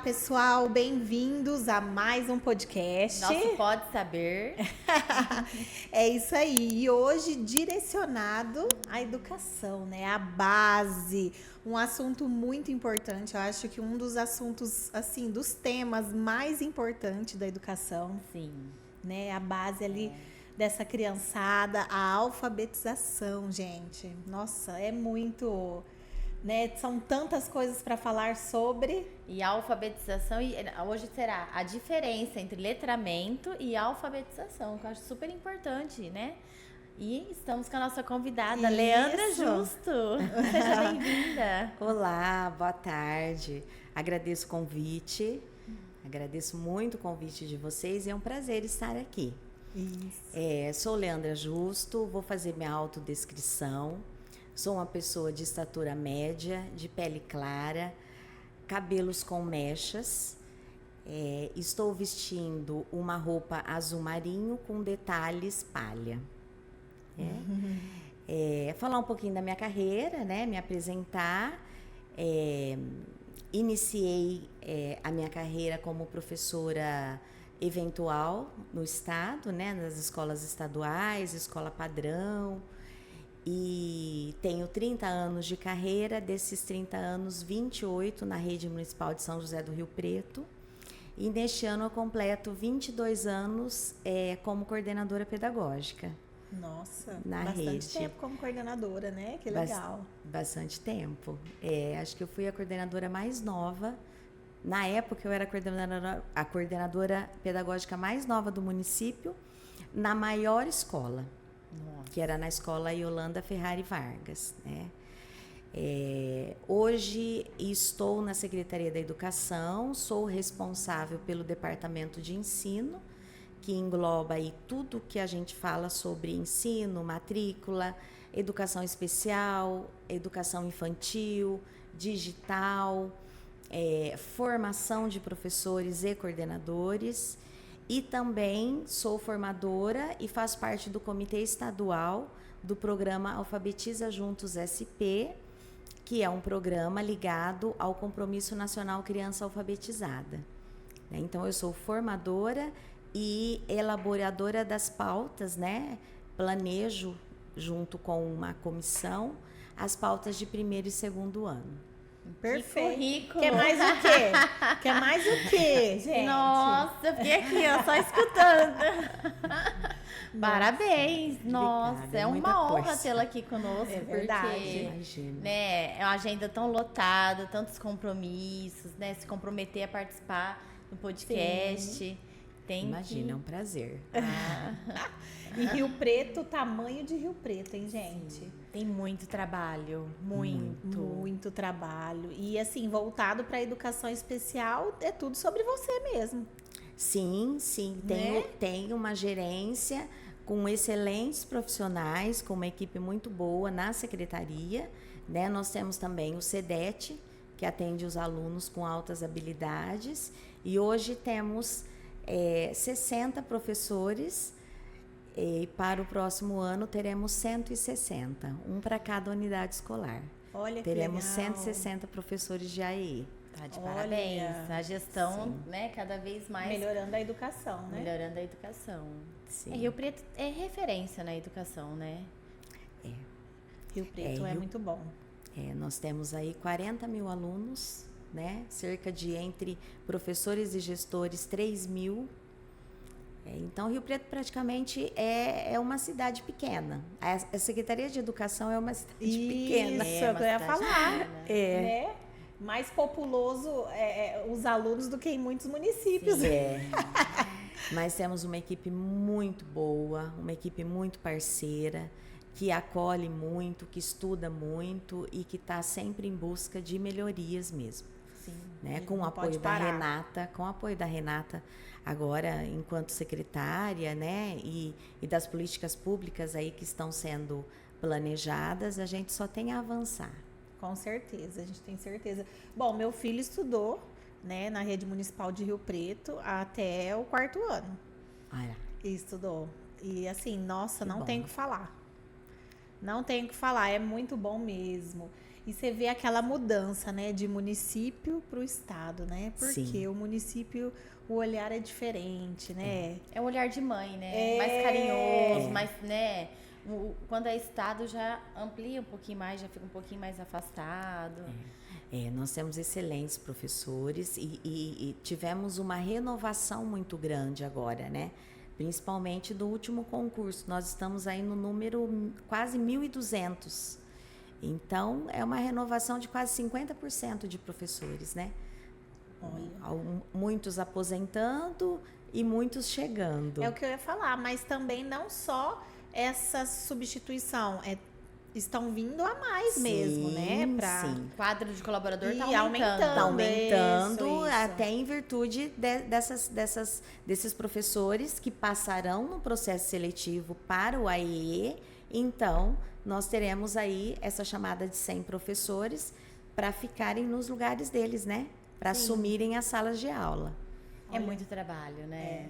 pessoal, bem-vindos a mais um podcast. Nosso Pode Saber. É isso aí. E hoje direcionado à educação, né? A base, um assunto muito importante. Eu acho que um dos assuntos, assim, dos temas mais importantes da educação, Sim. né? A base ali dessa criançada, a alfabetização, gente. Nossa, é muito, né? São tantas coisas para falar sobre. E a alfabetização, e hoje será a diferença entre letramento e alfabetização, que eu acho super importante, né? E estamos com a nossa convidada, Isso. Leandra Justo. Seja bem-vinda. Olá, boa tarde. Agradeço o convite. Agradeço muito o convite de vocês e é um prazer estar aqui. Isso. Sou Leandra Justo, vou fazer minha autodescrição. Sou uma pessoa de estatura média, de pele clara, cabelos com mechas. Estou vestindo uma roupa azul marinho com detalhes palha. Falar um pouquinho da minha carreira, né? Me apresentar. Iniciei a minha carreira como professora eventual no estado, né? Nas escolas estaduais, escola padrão. E tenho 30 anos de carreira, desses 30 anos, 28 na rede municipal de São José do Rio Preto. E neste ano eu completo 22 anos como coordenadora pedagógica. Nossa, na bastante rede. tempo como coordenadora, né? Que legal. Bastante tempo. Acho que eu fui a coordenadora mais nova. Na época eu era a coordenadora pedagógica mais nova do município, na maior escola. Nossa. Que era na escola Yolanda Ferrari Vargas, né? Hoje estou na Secretaria da Educação, sou responsável pelo departamento de ensino, que engloba aí tudo que a gente fala sobre ensino, matrícula, educação especial, educação infantil, digital, formação de professores e coordenadores. E também sou formadora e faço parte do Comitê Estadual do programa Alfabetiza Juntos SP, que é um programa ligado ao Compromisso Nacional Criança Alfabetizada. Então, eu sou formadora e elaboradora das pautas, né? Planejo, junto com uma comissão, as pautas de primeiro e segundo ano. Perfeito. Que currículo. Quer mais o quê? Quer mais o quê, gente? Nossa, eu fiquei aqui, ó, só escutando. Parabéns. Nossa, Obrigada, é muita uma honra força. tê-la aqui conosco, É verdade. porque, Imagina. né, é uma agenda tão lotada, tantos compromissos, né, se comprometer a participar do podcast. Tem Imagina, é um prazer. E Rio Preto, tamanho de Rio Preto, hein, gente? Tem muito trabalho, muito. Muito trabalho. E assim, voltado para a educação especial, é tudo sobre você mesmo. Sim. Né? Tenho uma gerência com excelentes profissionais, com uma equipe muito boa na secretaria, né? Nós temos também o SEDET, que atende os alunos com altas habilidades. E hoje temos 60 professores. E para o próximo ano teremos 160, um para cada unidade escolar. Olha Teremos que legal. 160 professores de AE. Tá de Olha. parabéns. A gestão, Sim. né, cada vez mais Melhorando a educação, né? melhorando a educação. Sim. Rio Preto é referência na educação, né? Rio Preto é Rio- muito bom. Nós temos aí 40 mil alunos, né? Cerca de, entre professores e gestores, 3 mil. Então, Rio Preto praticamente é uma cidade pequena. A Secretaria de Educação é uma cidade pequena. Isso, é o que eu ia uma cidade falar. pequena. Né? Mais populoso os alunos do que em muitos municípios. Mas temos uma equipe muito boa, uma equipe muito parceira, que acolhe muito, que estuda muito e que está sempre em busca de melhorias mesmo. Sim, Né? não Com o pode apoio da parar. Renata, agora enquanto secretária, né? E das políticas públicas aí que estão sendo planejadas, a gente só tem a avançar. Com certeza, a gente tem certeza. Bom, meu filho estudou, né, na rede municipal de Rio Preto até o 4º ano. Olha, Estudou. E assim, nossa, Que não bom. tem o que falar. Não tem o que falar, é muito bom mesmo. E você vê aquela mudança, né, de município para o estado, né? Porque Sim. o município, o olhar é diferente, né? É um olhar de mãe, né? É. Mais carinhoso, mais, né? Quando é estado já amplia um pouquinho mais, já fica um pouquinho mais afastado. Nós temos excelentes professores e tivemos uma renovação muito grande agora, né? Principalmente do último concurso. Nós estamos aí no número quase 1.200. Então, é uma renovação de quase 50% de professores, né? Muitos aposentando e muitos chegando. É o que eu ia falar, mas também não só essa substituição, estão vindo a mais mesmo, né? Sim. O quadro de colaborador E está aumentando. Está aumentando Isso. até em virtude desses professores que passarão no processo seletivo para o AIE. Então, nós teremos aí essa chamada de 100 professores para ficarem nos lugares deles, né? Para assumirem as salas de aula. É muito trabalho, né?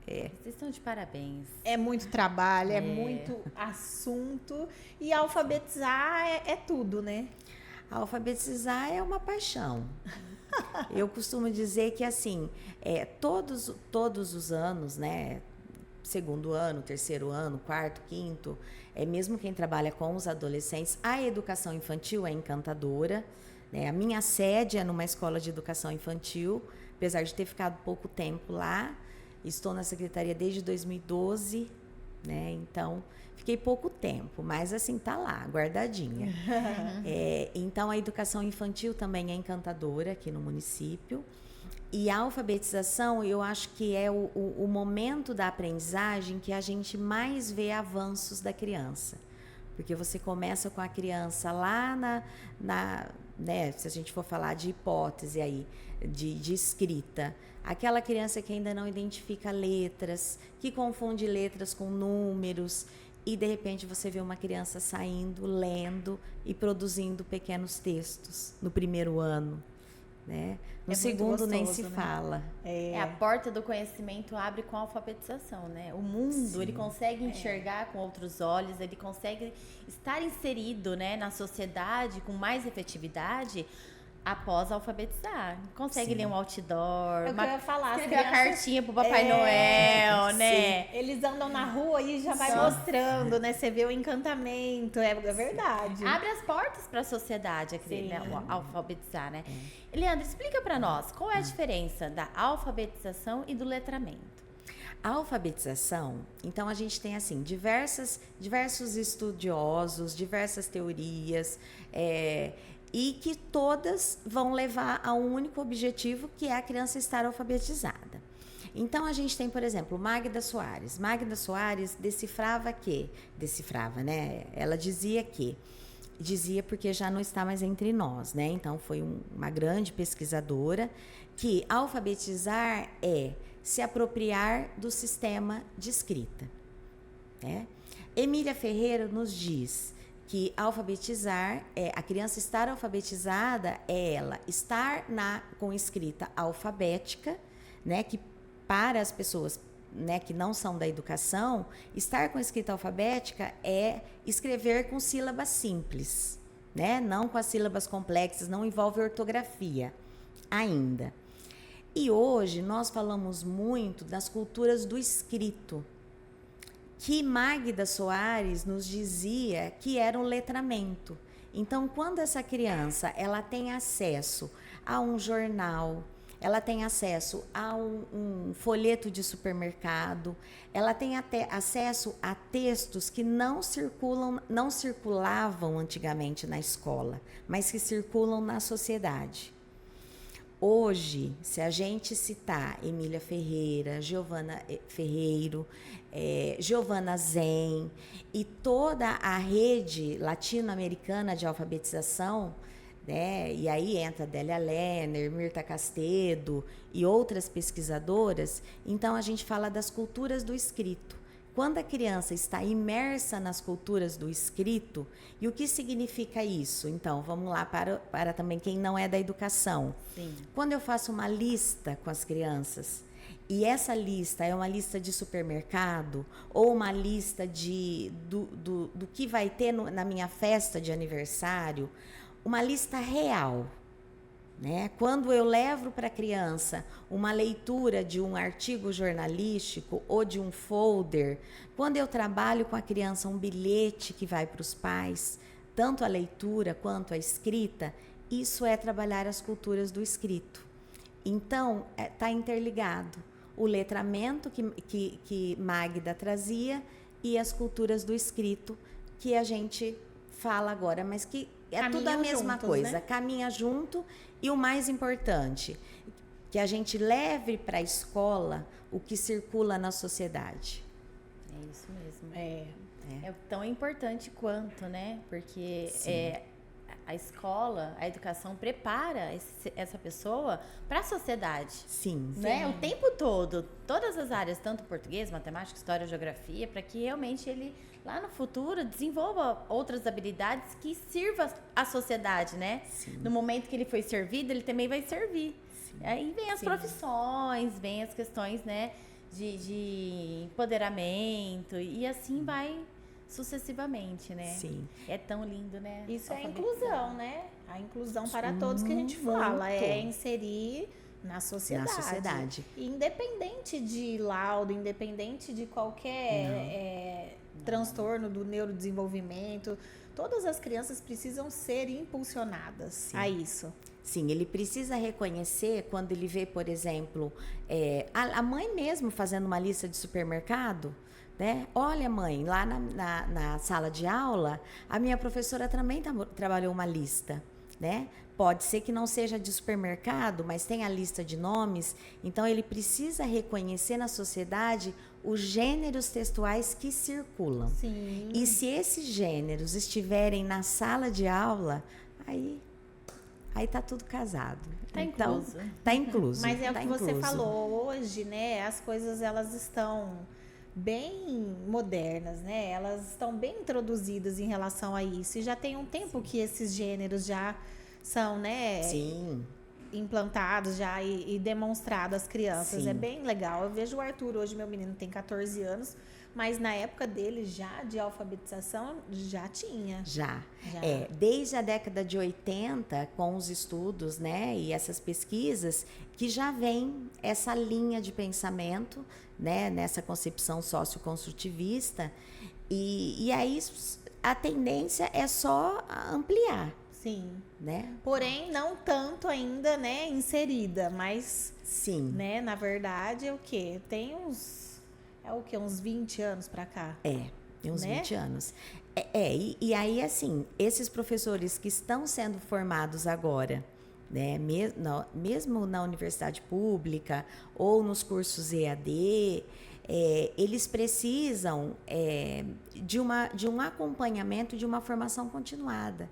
Vocês estão de parabéns. É muito trabalho, é muito assunto. E alfabetizar é tudo, né? Alfabetizar é uma paixão. Eu costumo dizer que, assim, todos os anos, né? Segundo ano, terceiro ano, quarto, quinto, mesmo quem trabalha com os adolescentes, a educação infantil é encantadora, né? A minha sede é numa escola de educação infantil, apesar de ter ficado pouco tempo lá. Estou na secretaria desde 2012, né? Então, fiquei pouco tempo, mas assim, tá lá, guardadinha. Então, a educação infantil também é encantadora aqui no município. E a alfabetização, eu acho que é o momento da aprendizagem que a gente mais vê avanços da criança. Porque você começa com a criança lá né, se a gente for falar de hipótese aí, de escrita, aquela criança que ainda não identifica letras, que confunde letras com números, e de repente você vê uma criança saindo, lendo e produzindo pequenos textos no primeiro ano, né? No segundo gostoso, nem se né? fala. A porta do conhecimento abre com a alfabetização, né? O mundo, ele consegue enxergar com outros olhos, ele consegue estar inserido, né, na sociedade com mais efetividade após alfabetizar. Consegue ler um outdoor, É o que eu ia falar, as escrever a crianças- cartinha pro Papai Noel, né? Eles andam na rua e já vai mostrando, né? Você vê o encantamento, é verdade. Abre as portas para a sociedade, né? O alfabetizar, né? Leandro, explica para nós, qual é a diferença da alfabetização e do letramento? A alfabetização, então a gente tem assim diversos estudiosos, diversas teorias, e que todas vão levar a um único objetivo, que é a criança estar alfabetizada. Então a gente tem, por exemplo, Magda Soares. Magda Soares decifrava, né? Ela dizia porque já não está mais entre nós, né? Então foi uma grande pesquisadora, que alfabetizar é se apropriar do sistema de escrita, né? Emília Ferreira nos diz que alfabetizar a criança estar alfabetizada é ela estar com escrita alfabética, né? Que para as pessoas, né, que não são da educação, estar com escrita alfabética é escrever com sílabas simples, né? Não com as sílabas complexas, não envolve ortografia ainda. E hoje nós falamos muito das culturas do escrito, que Magda Soares nos dizia que era um letramento. Então, quando essa criança ela tem acesso a um jornal, ela tem acesso a um folheto de supermercado, ela tem até acesso a textos que não circulavam antigamente na escola, mas que circulam na sociedade. Hoje, se a gente citar Emília Ferreira, Giovana Ferreiro, Giovana Zen e toda a rede latino-americana de alfabetização, né? E aí entra Délia Lerner, Mirta Castedo e outras pesquisadoras, então a gente fala das culturas do escrito. Quando a criança está imersa nas culturas do escrito, e o que significa isso? Então, vamos lá para também quem não é da educação. Sim. Quando eu faço uma lista com as crianças, e essa lista é uma lista de supermercado ou uma lista do que vai ter na minha festa de aniversário, uma lista real, né? Quando eu levo para a criança uma leitura de um artigo jornalístico ou de um folder, quando eu trabalho com a criança um bilhete que vai para os pais, tanto a leitura quanto a escrita, isso é trabalhar as culturas do escrito. Então, está interligado o letramento que Magda trazia e as culturas do escrito que a gente fala agora, mas que é tudo a mesma juntos, coisa, né? Caminha junto. E o mais importante, que a gente leve para a escola o que circula na sociedade. É isso mesmo. É. É tão importante quanto, né? Porque a escola, a educação prepara essa pessoa para a sociedade. Sim. Né? O tempo todo, todas as áreas, tanto português, matemática, história, geografia, para que realmente ele, lá no futuro, desenvolva outras habilidades que sirvam à sociedade, né? Sim. No momento que ele foi servido, ele também vai servir. Sim. Aí vem as Sim. profissões, vem as questões, né, de empoderamento, e assim vai sucessivamente, né? Sim. É tão lindo, né? Isso é a Alfabetizar. inclusão, né? A inclusão para todos que a gente fala. Muito. É inserir na sociedade. Na sociedade. Independente de laudo, independente de qualquer transtorno do neurodesenvolvimento, todas as crianças precisam ser impulsionadas a isso. Sim, ele precisa reconhecer quando ele vê, por exemplo, a mãe mesmo fazendo uma lista de supermercado, né? Olha, mãe, lá na sala de aula, a minha professora também trabalhou uma lista, né? Pode ser que não seja de supermercado, mas tem a lista de nomes. Então, ele precisa reconhecer na sociedade os gêneros textuais que circulam. Sim. E se esses gêneros estiverem na sala de aula, aí tá tudo casado. Tá então, incluso. Tá incluso. Mas é o tá que você incluso. falou hoje, né? As coisas, elas estão bem modernas, né? Elas estão bem introduzidas em relação a isso. E já tem um tempo que esses gêneros já são, né? Sim. Implantados já e demonstrados às crianças. Sim. É bem legal. Eu vejo o Arthur hoje, meu menino tem 14 anos, mas na época dele já de alfabetização já tinha. Já. Já. Desde a década de 80, com os estudos, né, e essas pesquisas, que já vem essa linha de pensamento, né, nessa concepção socioconstrutivista, e aí a tendência é só ampliar, Sim. né? Porém, não tanto ainda, né, inserida, mas, Sim. né, na verdade, é o quê? Tem uns, uns 20 anos pra cá. Tem uns né? 20 anos. E aí, assim, esses professores que estão sendo formados agora, né, mesmo na universidade pública ou nos cursos EAD, eles precisam de um acompanhamento, de uma formação continuada.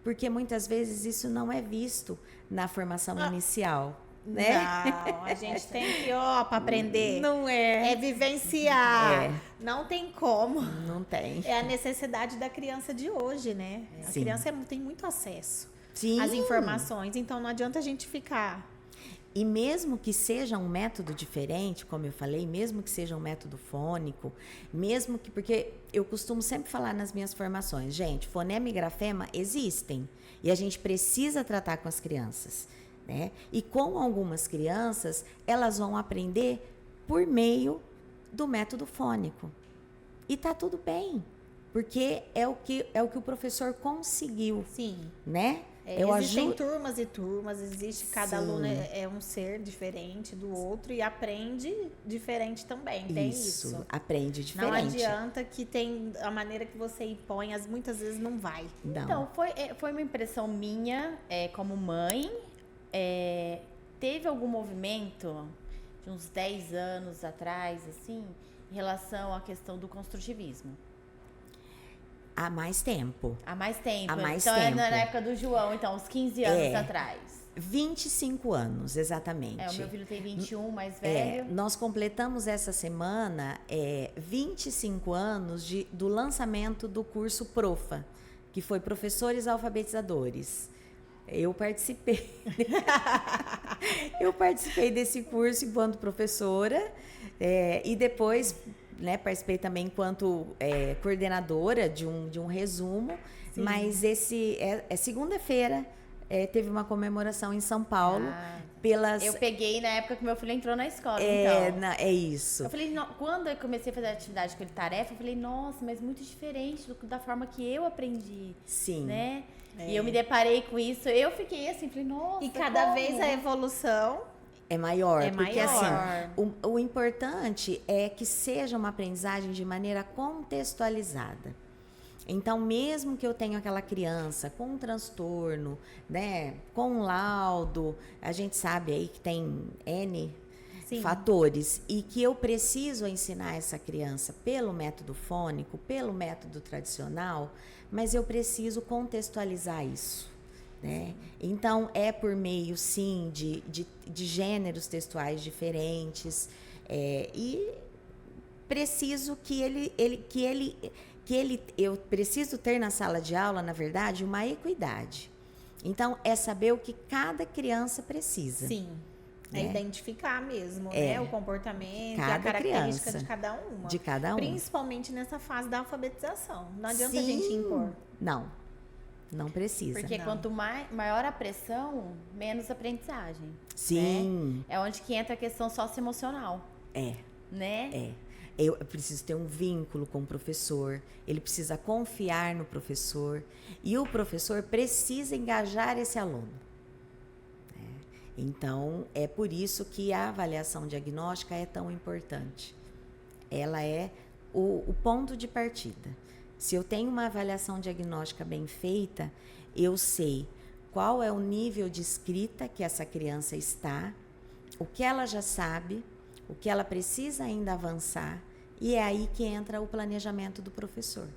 Porque muitas vezes isso não é visto na formação inicial. Né? Não, a gente tem que, para aprender. Não é. É vivenciar. É. Não tem como. Não tem. É a necessidade da criança de hoje, né? A Sim. criança tem muito acesso Sim. às informações, então não adianta a gente ficar. E mesmo que seja um método diferente, como eu falei, mesmo que seja um método fônico, mesmo que... Porque eu costumo sempre falar nas minhas formações, gente, fonema e grafema existem e a gente precisa tratar com as crianças, né? E com algumas crianças, elas vão aprender por meio do método fônico. E tá tudo bem, porque é o que o professor conseguiu, Sim. né? Existem turmas e turmas, existe, cada Sim. aluno é um ser diferente do outro e aprende diferente também, tem isso. Aprende diferente. Não adianta que tem a maneira que você impõe, muitas vezes não vai. Não. Então, foi uma impressão minha, como mãe. Teve algum movimento de uns 10 anos atrás, assim, em relação à questão do construtivismo? Há mais tempo. Há mais tempo. Há mais então, tempo. na época do João, então, uns 15 anos atrás. 25 anos, exatamente. O meu filho tem 21, mais velho. Nós completamos essa semana 25 anos do lançamento do curso Profa, que foi Professores Alfabetizadores. Eu participei. Eu participei desse curso enquanto professora e depois, né, participei também enquanto coordenadora de um resumo. Sim. Mas segunda-feira teve uma comemoração em São Paulo pelas... Eu peguei na época que meu filho entrou na escola, então. É isso. Eu falei, quando eu comecei a fazer atividade com ele, tarefa, eu falei, nossa, mas muito diferente da forma que eu aprendi. Sim. Né? E eu me deparei com isso, eu fiquei assim, falei, nossa, E cada como? vez a evolução É maior, porque maior. assim, o importante é que seja uma aprendizagem de maneira contextualizada. Então, mesmo que eu tenha aquela criança com um transtorno, né, com um laudo, a gente sabe aí que tem N fatores, e que eu preciso ensinar essa criança pelo método fônico, pelo método tradicional, mas eu preciso contextualizar isso. Né? Então, é por meio, sim, de gêneros textuais diferentes, e preciso eu preciso ter na sala de aula, na verdade, uma equidade. Então, é saber o que cada criança precisa. Sim. É identificar mesmo, É. né? O comportamento, Cada a característica criança. de cada uma. De cada um. Principalmente nessa fase da alfabetização. Não adianta a Sim. gente impor. Não precisa. Porque Não. quanto maior a pressão, menos aprendizagem. Sim. É onde que entra a questão socioemocional, É. né? Eu preciso ter um vínculo com o professor, ele precisa confiar no professor e o professor precisa engajar esse aluno. Então, é por isso que a avaliação diagnóstica é tão importante. Ela é o ponto de partida. Se eu tenho uma avaliação diagnóstica bem feita, eu sei qual é o nível de escrita que essa criança está, o que ela já sabe, o que ela precisa ainda avançar, e é aí que entra o planejamento do professor.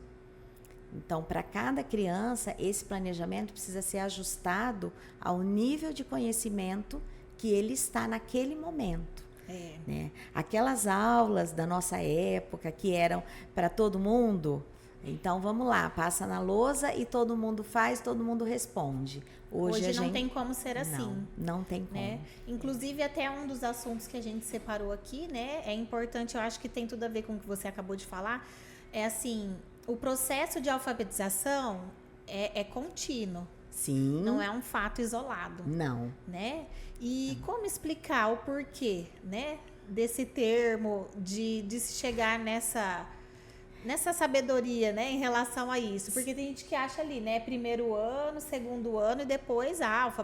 Então, para cada criança, esse planejamento precisa ser ajustado ao nível de conhecimento que ele está naquele momento. Né? Aquelas aulas da nossa época que eram para todo mundo, então vamos lá, passa na lousa e todo mundo faz, todo mundo responde. Hoje não tem como ser assim. Não tem como. Né? Inclusive, até um dos assuntos que a gente separou aqui, né? É importante, eu acho que tem tudo a ver com o que você acabou de falar. É assim, o processo de alfabetização é contínuo. Sim. Não é um fato isolado. Não. Né? E como explicar o porquê, né? Desse termo, de se chegar nessa sabedoria, né, em relação a isso. Porque tem gente que acha ali, né, primeiro ano, segundo ano e depois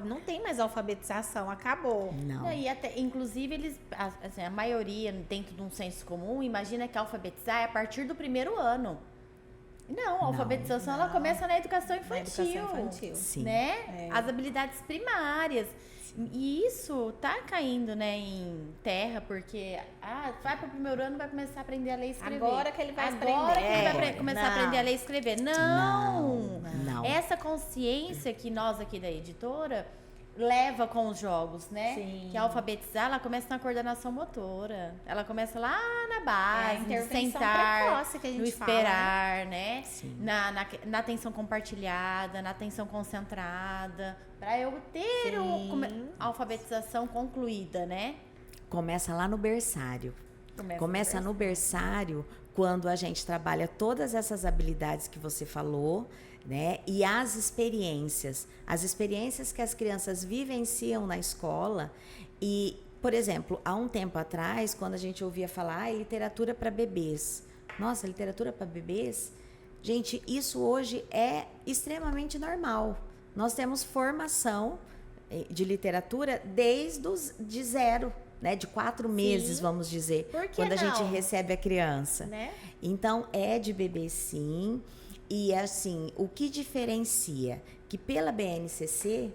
não tem mais alfabetização, acabou. Não. E até, inclusive, eles, assim, a maioria, dentro de um senso comum, imagina que alfabetizar é a partir do primeiro ano. Não, a alfabetização ela começa na educação infantil. Na educação infantil. Sim. Né? As habilidades primárias. E isso tá caindo, né, em terra, porque vai para o primeiro ano, vai começar a aprender a ler e escrever. Agora que ele vai aprender. Agora que ele vai começar a aprender a ler e escrever. Não! Essa consciência que nós aqui da editora leva com os jogos, né? Sim. Que alfabetizar, ela começa na coordenação motora. Ela começa lá na base, a no intervenção sentar, precoce que a gente no fala, esperar, né? Sim. Na atenção compartilhada, na atenção concentrada, para eu ter a alfabetização concluída, né? Começa lá no berçário. Começa no berçário, quando a gente trabalha todas essas habilidades que você falou, né? E as experiências que as crianças vivenciam na escola. E, por exemplo, há um tempo atrás, quando a gente ouvia falar literatura para bebês. Nossa, literatura para bebês? Gente, isso hoje é extremamente normal. Nós temos formação de literatura de zero, né? De 4 meses, vamos dizer, quando a gente recebe a criança. Né? Então, é de bebê sim. E assim, o que diferencia que pela BNCC,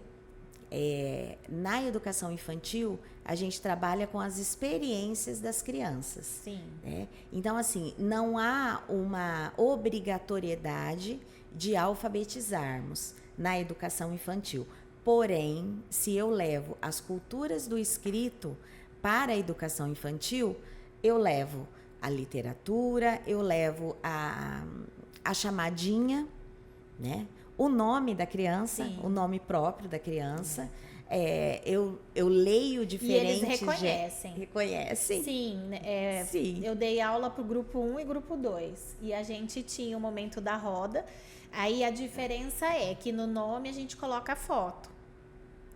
na educação infantil, a gente trabalha com as experiências das crianças. Sim. Né? Então, assim, não há uma obrigatoriedade de alfabetizarmos na educação infantil. Porém, se eu levo as culturas do escrito para a educação infantil, eu levo a literatura, eu levo a chamadinha, né? O nome da criança, o nome próprio da criança, eu leio E diferente. eles reconhecem. Reconhecem? Sim, Sim. eu dei aula pro grupo 1 e grupo 2. E a gente tinha o momento da roda. Aí a diferença é que no nome a gente coloca a foto,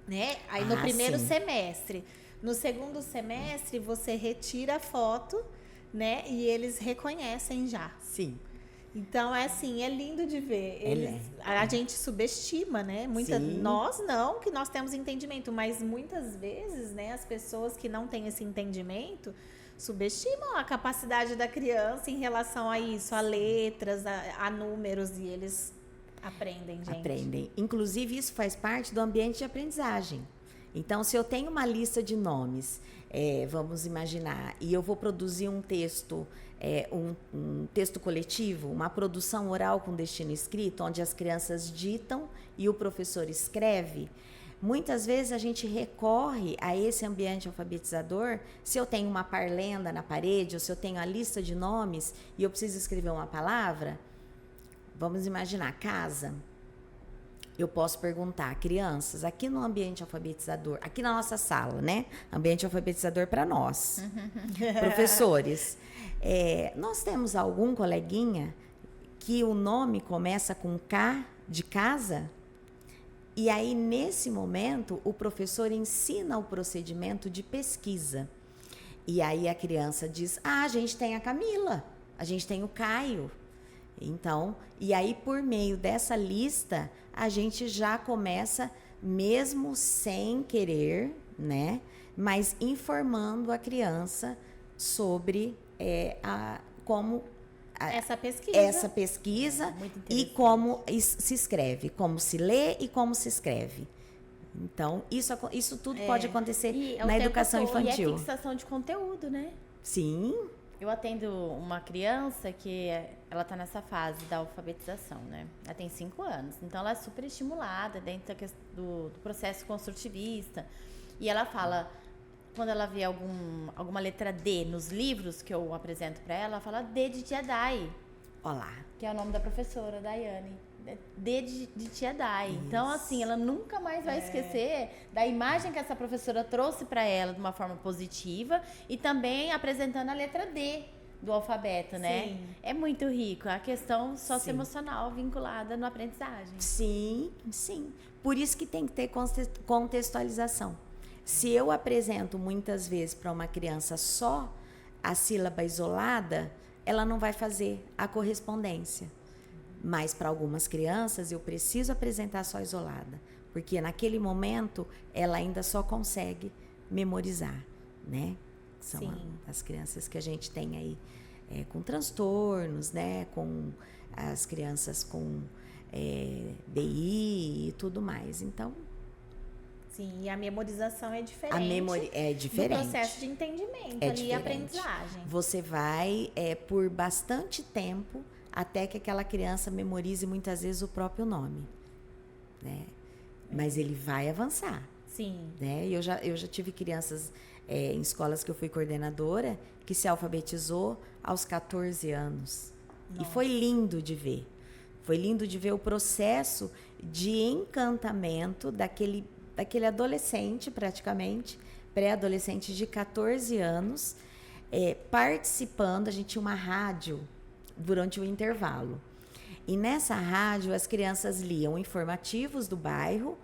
né? Aí no primeiro sim. semestre. No segundo semestre você retira a foto, né? E eles reconhecem já. Sim. Então é assim, é lindo de ver. A gente subestima, né? Sim. Nós não, que nós temos entendimento, mas muitas vezes, né, as pessoas que não têm esse entendimento subestimam a capacidade da criança em relação a isso, a letras, a números, e eles aprendem, gente. Aprendem. Inclusive, isso faz parte do ambiente de aprendizagem. Então, se eu tenho uma lista de nomes, vamos imaginar, e eu vou produzir um texto, um texto coletivo, uma produção oral com destino escrito, onde as crianças ditam e o professor escreve, muitas vezes a gente recorre a esse ambiente alfabetizador. Se eu tenho uma parlenda na parede, ou se eu tenho a lista de nomes e eu preciso escrever uma palavra, vamos imaginar, casa. Eu posso perguntar, crianças, aqui no ambiente alfabetizador, aqui na nossa sala, né? Ambiente alfabetizador para nós, professores. Nós temos algum coleguinha que o nome começa com K de casa? E aí, nesse momento, o professor ensina o procedimento de pesquisa. E aí a criança diz, a gente tem a Camila, a gente tem o Caio. Então, e aí por meio dessa lista, a gente já começa, mesmo sem querer, né? Mas informando a criança sobre como essa pesquisa e como se escreve, como se lê e como se escreve. Então, isso tudo pode acontecer na educação infantil. E é fixação de conteúdo, né? Sim. Eu atendo uma criança que ela está nessa fase da alfabetização, né? Ela tem 5 anos, então ela é super estimulada dentro do processo construtivista. E ela fala, quando ela vê alguma letra D nos livros que eu apresento para ela, ela fala D de Tia Dai. Olá. Que é o nome da professora, Daiane. D de Tia Dai. Isso. Então, assim, ela nunca mais vai esquecer da imagem que essa professora trouxe para ela de uma forma positiva e também apresentando a letra D do alfabeto, né? Sim. É muito rico. A questão socioemocional vinculada na aprendizagem. Sim, sim. Por isso que tem que ter contextualização. Se eu apresento muitas vezes para uma criança só a sílaba isolada, ela não vai fazer a correspondência. Mas para algumas crianças eu preciso apresentar só isolada, porque naquele momento ela ainda só consegue memorizar, né? São as crianças que a gente tem aí com transtornos, né? Com as crianças com DI e tudo mais. Então, sim, e a memorização é diferente. É diferente. Do processo de entendimento e aprendizagem. Você vai por bastante tempo até que aquela criança memorize muitas vezes o próprio nome, né? Mas ele vai avançar. Sim. Né? Eu já tive crianças em escolas que eu fui coordenadora que se alfabetizou aos 14 anos. Nossa. E foi lindo de ver. Foi lindo de ver o processo de encantamento daquele adolescente, praticamente, pré-adolescente de 14 anos, participando. A gente tinha uma rádio durante o intervalo. E nessa rádio as crianças liam informativos do bairro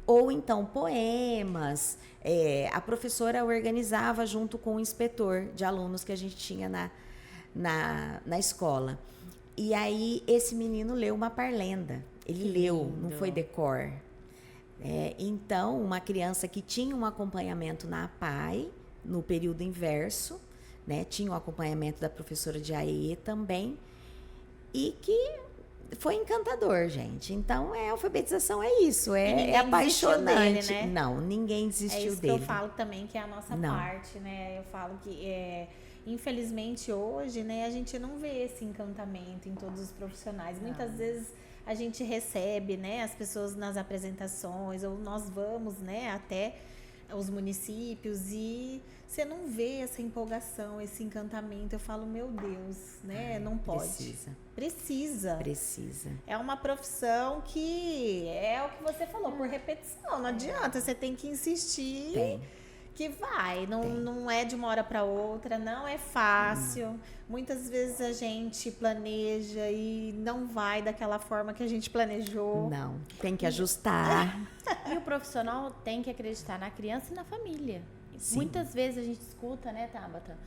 ou então poemas. A professora organizava junto com o inspetor de alunos que a gente tinha na escola. E aí esse menino leu uma parlenda. Ele leu, não foi decor. Então, uma criança que tinha um acompanhamento na APAE, no período inverso, né, tinha o acompanhamento da professora de AE também, e que foi encantador, gente. Então, a alfabetização é isso, é apaixonante. Dele, né? Não, ninguém desistiu dele. É isso que eu falo também, que é a nossa parte, né? Eu falo que, infelizmente, hoje, né, a gente não vê esse encantamento em todos os profissionais. Muitas vezes a gente recebe, né, as pessoas nas apresentações, ou nós vamos, né, até os municípios e você não vê essa empolgação, esse encantamento. Eu falo, meu Deus, né? Não pode. Precisa. É uma profissão que é o que você falou, por repetição. Não adianta, você tem que insistir. Que vai, não é de uma hora para outra, não é fácil. Muitas vezes a gente planeja e não vai daquela forma que a gente planejou. Não, tem que ajustar. E o profissional tem que acreditar na criança e na família. Sim. Muitas vezes a gente escuta, né, Tabata?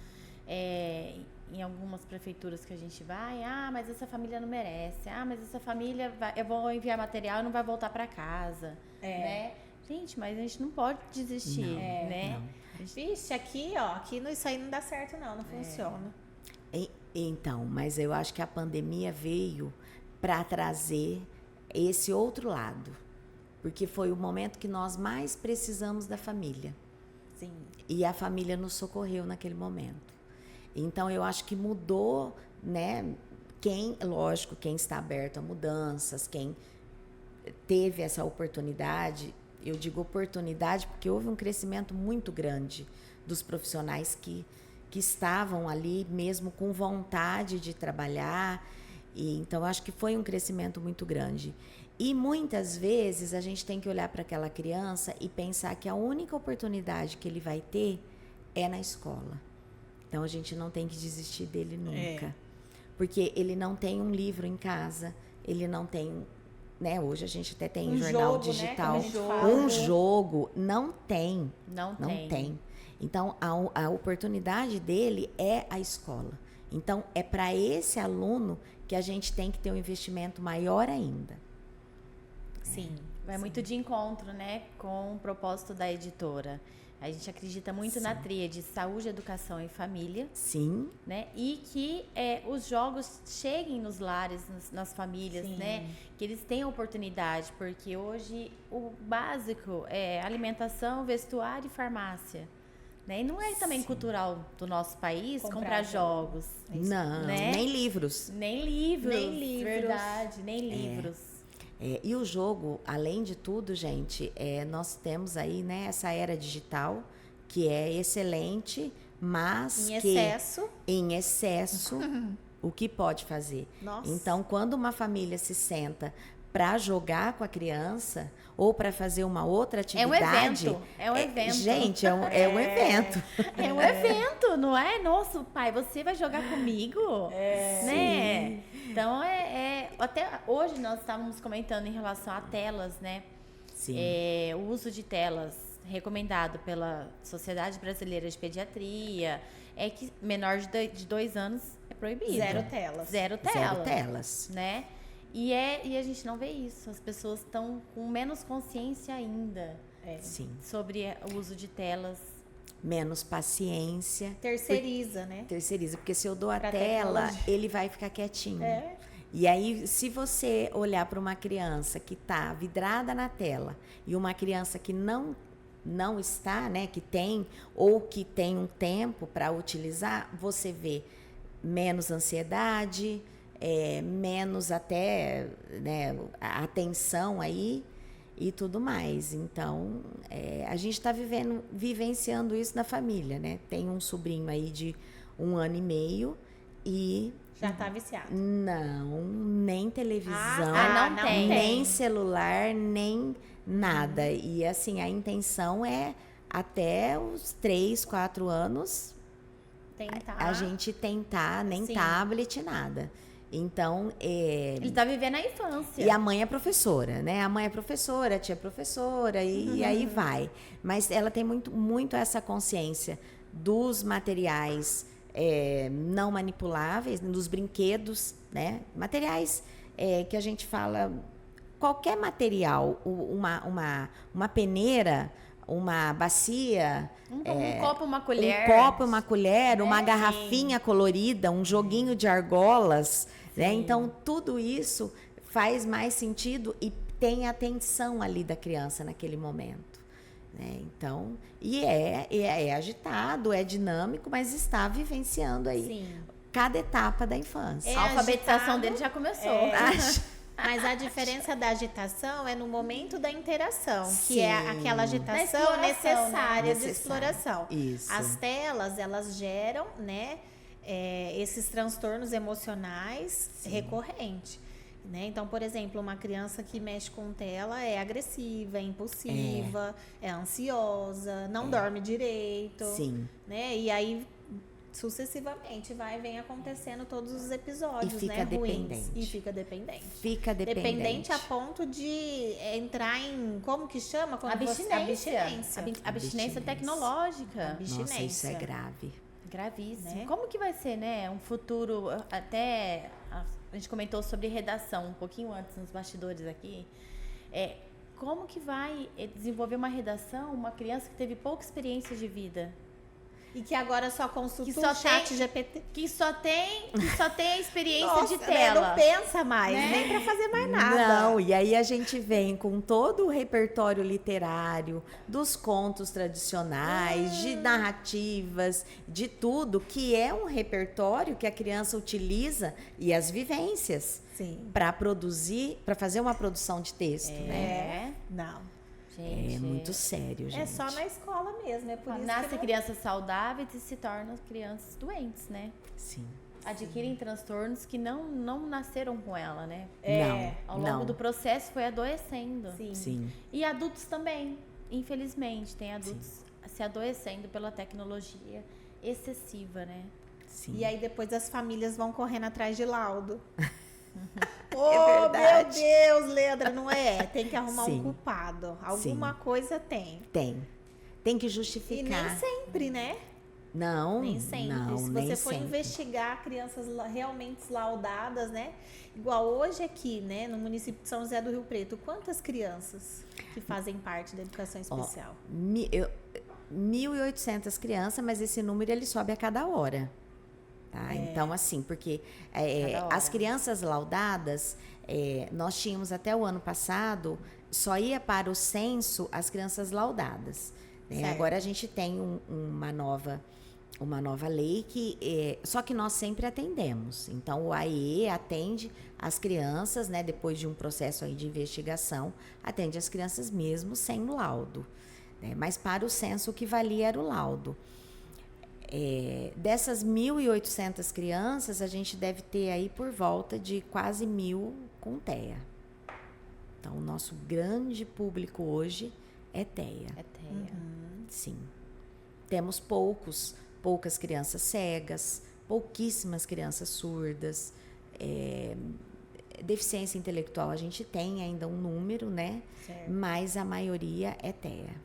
Em algumas prefeituras que a gente vai, mas essa família não merece. Mas essa família, eu vou enviar material e não vai voltar para casa, né? Gente, mas a gente não pode desistir, né? Não. Vixe, aqui isso aí não dá certo não funciona. Então, mas eu acho que a pandemia veio para trazer esse outro lado. Porque foi o momento que nós mais precisamos da família. Sim. E a família nos socorreu naquele momento. Então, eu acho que mudou, né? Quem está aberto a mudanças, quem teve essa oportunidade... Eu digo oportunidade porque houve um crescimento muito grande dos profissionais que estavam ali mesmo com vontade de trabalhar. E, então, acho que foi um crescimento muito grande. E muitas vezes a gente tem que olhar para aquela criança e pensar que a única oportunidade que ele vai ter é na escola. Então, a gente não tem que desistir dele nunca. Porque ele não tem um livro em casa, ele não tem... Né? Hoje a gente até tem jornal digital. Um jogo não tem. Não tem. Então, a oportunidade dele é a escola. Então, é para esse aluno que a gente tem que ter um investimento maior ainda. Sim. Vai muito de encontro, né, com o propósito da editora. A gente acredita muito na tríade saúde, educação e família. Sim. Né? E que os jogos cheguem nos lares, nas famílias, né? Que eles tenham oportunidade, porque hoje o básico é alimentação, vestuário e farmácia. Né? E não é também cultural do nosso país comprar jogos. Não, né? Nem livros. Nem livros. Verdade, nem livros. E o jogo, além de tudo, gente, nós temos aí, né, essa era digital, que é excelente, mas em excesso, o que pode fazer? Nossa. Então, quando uma família se senta para jogar com a criança ou para fazer uma outra atividade... É um evento. Gente, é um evento. É um evento, não é? Nossa, pai, você vai jogar comigo? Né? Sim. Então, até hoje nós estávamos comentando em relação a telas, né? Sim. O uso de telas recomendado pela Sociedade Brasileira de Pediatria é que menor de 2 anos é proibido. Zero telas. Zero telas. Né? E a gente não vê isso. As pessoas estão com menos consciência ainda sobre o uso de telas. Menos paciência. Terceiriza, né? Terceiriza, porque se eu dou a tela, ele vai ficar quietinho. E aí, se você olhar para uma criança que está vidrada na tela e uma criança que não está, né, que tem um tempo para utilizar, você vê menos ansiedade, menos até, né, a atenção aí e tudo mais. Então, a gente está vivenciando isso na família, né? Tem um sobrinho aí de 1 ano e meio e... Já está viciado? Não, nem televisão, não tem. Nem celular, nem nada. E assim, a intenção é até os 3, 4 anos a gente tentar, nem tablet, nada. Então, ele está vivendo a infância. E a mãe é professora, né? A mãe é professora, a tia é professora, e aí vai. Mas ela tem muito essa consciência dos materiais não manipuláveis, dos brinquedos, né? Materiais que a gente fala... Qualquer material, uma peneira, uma bacia... Um copo, uma colher. Um copo, uma colher, uma garrafinha colorida, um joguinho de argolas... Né? Então, tudo isso faz mais sentido e tem atenção ali da criança naquele momento. Né? Então, é agitado, é dinâmico, mas está vivenciando aí cada etapa da infância. A alfabetização dele já começou. Mas a diferença da agitação é no momento da interação, que Sim. é aquela agitação exploração, né? necessária de Necessária. exploração. Isso. As telas, elas geram, né, esses transtornos emocionais recorrentes. Né? Então, por exemplo, uma criança que mexe com tela é agressiva, é impulsiva, é ansiosa, não dorme direito. Sim. Né? E aí, sucessivamente, vem acontecendo todos os episódios, E fica né, ruins. dependente. E fica dependente. Fica dependente. Dependente a ponto de entrar em, como que chama? Quando Abstinência. Abstinência. Abstinência tecnológica. Abstinência. Nossa, isso é grave. Gravíssimo. Né? Como que vai ser, né? Um futuro, até a gente comentou sobre redação um pouquinho antes nos bastidores aqui. Como que vai desenvolver uma redação uma criança que teve pouca experiência de vida? E que agora só consulta Que o só chat tem- GPT. Que só tem a experiência Nossa, de né? tela. Não pensa mais, Né? nem pra fazer mais nada. Não, e aí a gente vem com todo o repertório literário, dos contos tradicionais, de narrativas, de tudo, que é um repertório que a criança utiliza e as vivências Sim. para produzir, para fazer uma produção de texto, né? Não. Gente, É muito sério, gente. É só na escola mesmo, é por isso Nasce que não... crianças saudáveis e se tornam crianças doentes, né? Sim. Adquirem transtornos que não nasceram com ela, né? Ao longo não. do processo foi adoecendo. Sim. Sim. E adultos também, infelizmente, tem adultos se adoecendo pela tecnologia excessiva, né? Sim. E aí depois as famílias vão correndo atrás de laudo. verdade. Meu Deus, Leandra, não é? Tem que arrumar Sim. um culpado. Alguma coisa tem. Tem que E justificar. nem sempre, né? Não, Nem sempre. não, Se nem você for sempre. investigar crianças realmente laudadas, né? Igual hoje aqui, né? No município de São José do Rio Preto, quantas crianças que fazem parte da educação especial? 1.800 crianças, mas esse número ele sobe a cada hora. Tá? Então, assim, porque Cada hora. as crianças laudadas, nós tínhamos até o ano passado, só ia para o censo as crianças laudadas. Né? Certo. Agora a gente tem uma nova lei que só que nós sempre atendemos. Então o AIE atende as crianças, né, depois de um processo aí de investigação, atende as crianças mesmo sem o laudo. Né? Mas para o censo o que valia era o laudo. Dessas 1.800 crianças, a gente deve ter aí por volta de quase 1.000 com TEA. Então, o nosso grande público hoje é TEA. É teia. Sim. Temos poucas crianças cegas, pouquíssimas crianças surdas. Deficiência intelectual, a gente tem ainda um número, né? Certo. Mas a maioria é TEA.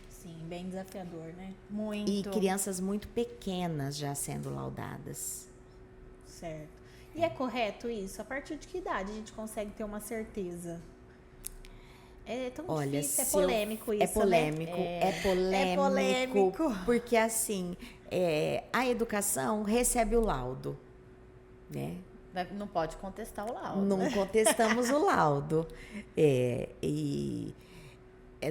Sim, bem desafiador, né? Muito. E crianças muito pequenas já sendo laudadas. Certo. E é correto isso? A partir de que idade a gente consegue ter uma certeza? É tão Olha, difícil, é se eu- polêmico isso, É polêmico, né? é polêmico, polêmico. porque assim, a educação recebe o laudo, né? Não pode contestar o laudo. Não contestamos o laudo.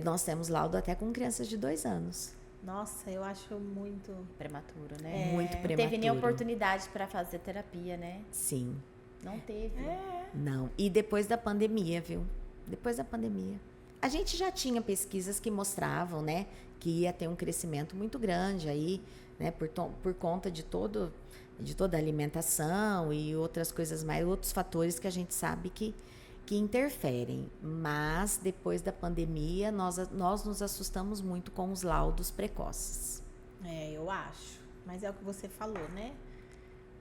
Nós temos laudo até com crianças de 2 anos. Nossa, eu acho muito... Prematuro, né? Muito Não prematuro. teve nem oportunidade para fazer terapia, né? Sim, Não teve. não. E depois da pandemia, viu? Depois da pandemia. A gente já tinha pesquisas que mostravam, né, que ia ter um crescimento muito grande aí, né, por conta de toda a alimentação e outras coisas mais, outros fatores que a gente sabe que interferem. Mas depois da pandemia, nós nos assustamos muito com os laudos precoces. Eu acho. Mas é o que você falou, né?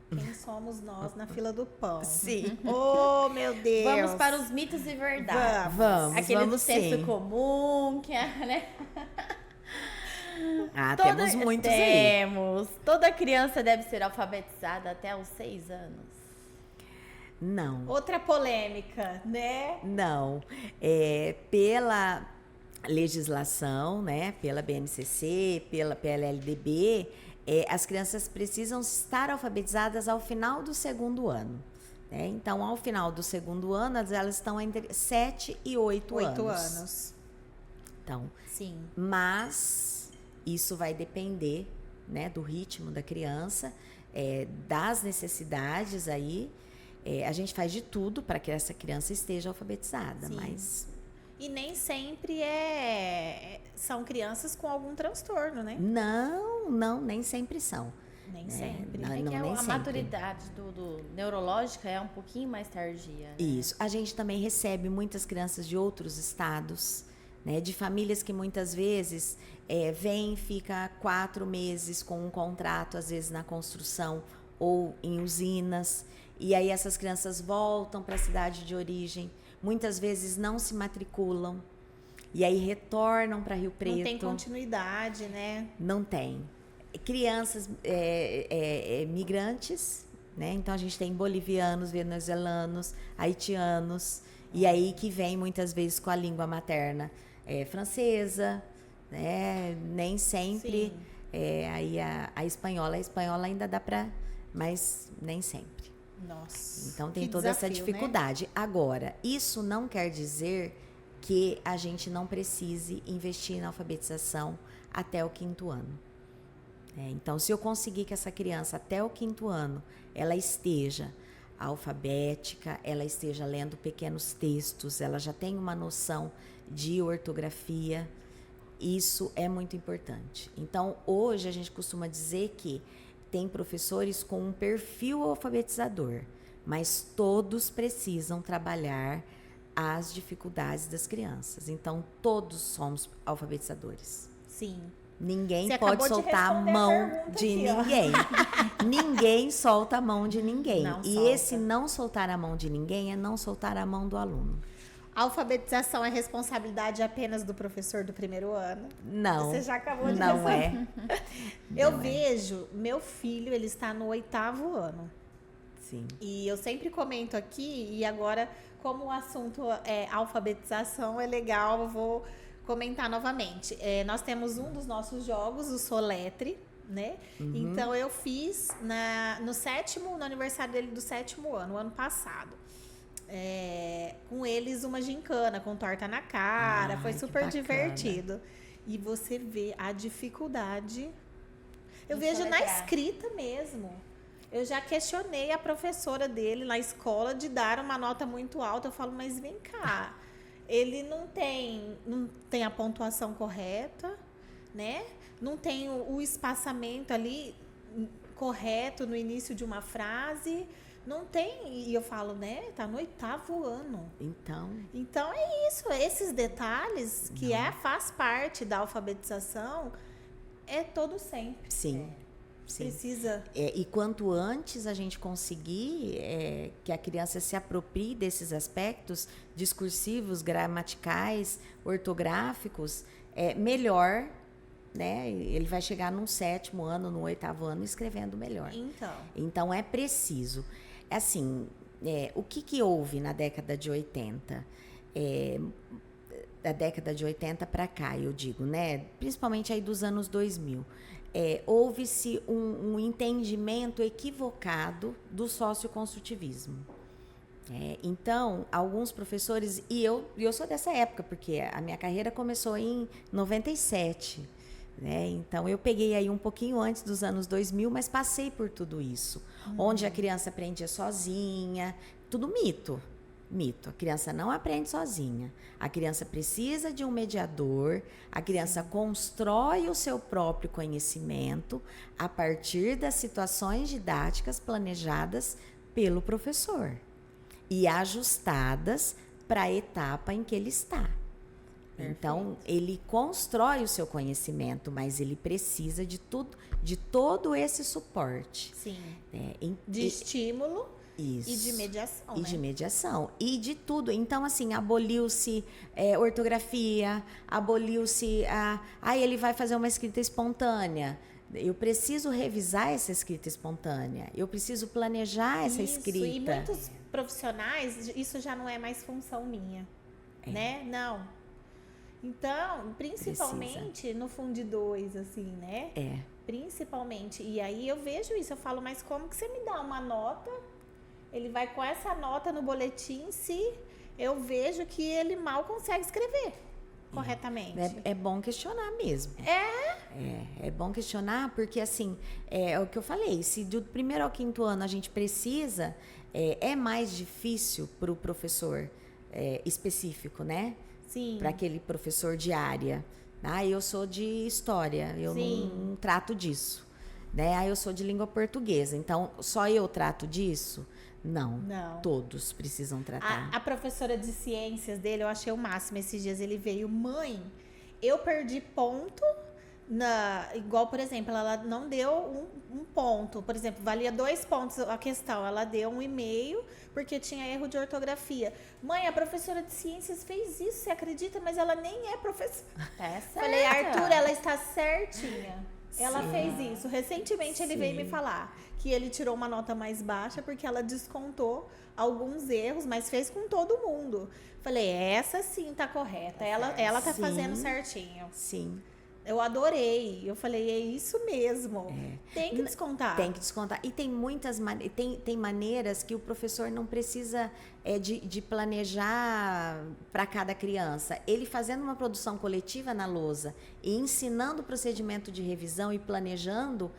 Quem somos nós na fila do pão? Sim. Oh, meu Deus! Vamos para os mitos e verdades. Vamos, Aquele do senso sim. comum, que é, né? Temos muitos aí. Temos. Toda criança deve ser alfabetizada até os 6 anos. Não. Outra polêmica, né? Não. Pela legislação, né, pela BNCC, pela PLLDB, as crianças precisam estar alfabetizadas ao final do 2º ano. Né? Então, ao final do 2º ano, elas estão entre 7 e 8 anos. 8 anos. Então, Sim. mas isso vai depender, né, do ritmo da criança, das necessidades aí, A gente faz de tudo para que essa criança esteja alfabetizada, Sim. mas E nem sempre são crianças com algum transtorno, né? não, nem sempre são. Nem sempre. Não, É que nem a sempre. maturidade do neurológica é um pouquinho mais tardia. Né? Isso. A gente também recebe muitas crianças de outros estados, né, de famílias que muitas vezes vêm e fica 4 meses com um contrato, às vezes na construção ou em usinas, e aí essas crianças voltam para a cidade de origem, muitas vezes não se matriculam, e aí retornam para Rio Preto. Não tem continuidade, né? Não tem. Crianças migrantes, né? Então a gente tem bolivianos, venezuelanos, haitianos, e aí que vem muitas vezes com a língua materna francesa, né? Nem sempre. Aí a espanhola ainda dá para, mas nem sempre. Nossa. Então tem que toda essa desafio, dificuldade. Né? Agora, isso não quer dizer que a gente não precise investir na alfabetização até o 5º ano. Então, se eu conseguir que essa criança, até o 5º ano, ela esteja alfabética, ela esteja lendo pequenos textos, ela já tem uma noção de ortografia, isso é muito importante. Então, hoje a gente costuma dizer que tem professores com um perfil alfabetizador, mas todos precisam trabalhar as dificuldades das crianças. Então, todos somos alfabetizadores. Sim. Ninguém Você pode soltar a mão de ninguém. Ninguém solta a mão de ninguém. Não e solta. esse não soltar a mão de ninguém é não soltar a mão do aluno. A alfabetização é responsabilidade apenas do professor do primeiro ano? Não. Você já acabou de não responder. é. Eu vejo, meu filho, ele está no 8º ano. Sim. E eu sempre comento aqui, e agora, como o assunto é alfabetização, é legal, eu vou comentar novamente. Nós temos um dos nossos jogos, o Soletre, né? Então, eu fiz no aniversário dele do 7º ano, o ano passado. Com eles uma gincana, com torta na cara, foi super divertido. E você vê a dificuldade. Eu vejo na escrita mesmo. Eu já questionei a professora dele na escola de dar uma nota muito alta. Eu falo, mas vem cá, ele não tem a pontuação correta, né? Não tem o espaçamento ali correto no início de uma frase. Não tem, e eu falo, né? Tá no 8º ano. Então é isso, esses detalhes que faz parte da alfabetização todo sempre. Sim. Sim. Precisa. E quanto antes a gente conseguir que a criança se aproprie desses aspectos discursivos, gramaticais, ortográficos, melhor, né? Ele vai chegar no 7º ano, no 8º ano, escrevendo melhor. Então é preciso. Assim, o que houve na década de 80? Da década de 80 para cá, eu digo, né? Principalmente aí dos anos 2000. Houve-se um entendimento equivocado do socioconstrutivismo. Então, alguns professores, e eu sou dessa época, porque a minha carreira começou em 97, né? Então, eu peguei aí um pouquinho antes dos anos 2000, mas passei por tudo isso, onde a criança aprendia sozinha, tudo mito. A criança não aprende sozinha. A criança precisa de um mediador, a criança constrói o seu próprio conhecimento a partir das situações didáticas planejadas pelo professor e ajustadas para a etapa em que ele está. Perfeito. Então, ele constrói o seu conhecimento, mas ele precisa de todo esse suporte. Sim. De estímulo. Isso. E de mediação, de mediação. E de tudo. Então, assim, aboliu-se ortografia, aboliu-se ele vai fazer uma escrita espontânea. Eu preciso revisar essa escrita espontânea. Eu preciso planejar essa escrita. E muitos profissionais, isso já não é mais função minha, né? Não. Então, principalmente no Fundi 2, assim, né? Principalmente. E aí eu vejo isso, eu falo, mas como que você me dá uma nota? Ele vai com essa nota no boletim, se eu vejo que ele mal consegue escrever. corretamente? É bom questionar mesmo. É bom questionar porque, assim, é o que eu falei, se do primeiro ao quinto ano a gente precisa, é mais difícil para o professor específico, né? Sim. Para aquele professor de área. Eu sou de história, eu não trato disso. Né? Eu sou de língua portuguesa, então só eu trato disso? Não. Todos precisam tratar. A professora de ciências dele, eu achei o máximo. Esses dias ele veio, mãe, eu perdi ponto igual, por exemplo, ela não deu um ponto. Por exemplo, valia 2 pontos a questão. Ela deu 1,5 porque tinha erro de ortografia. Mãe, a professora de ciências fez isso, você acredita? Mas ela nem é professora. Falei, Arthur, ela está certinha. Ela fez isso. Recentemente ele veio me falar que ele tirou uma nota mais baixa porque ela descontou alguns erros, mas fez com todo mundo. Falei, essa sim tá correta. Ela tá fazendo certinho. Sim. Eu adorei. Eu falei, é isso mesmo. Tem que descontar. Tem que descontar. E tem muitas tem maneiras que o professor não precisa de planejar para cada criança. Ele fazendo uma produção coletiva na lousa e ensinando o procedimento de revisão e planejando,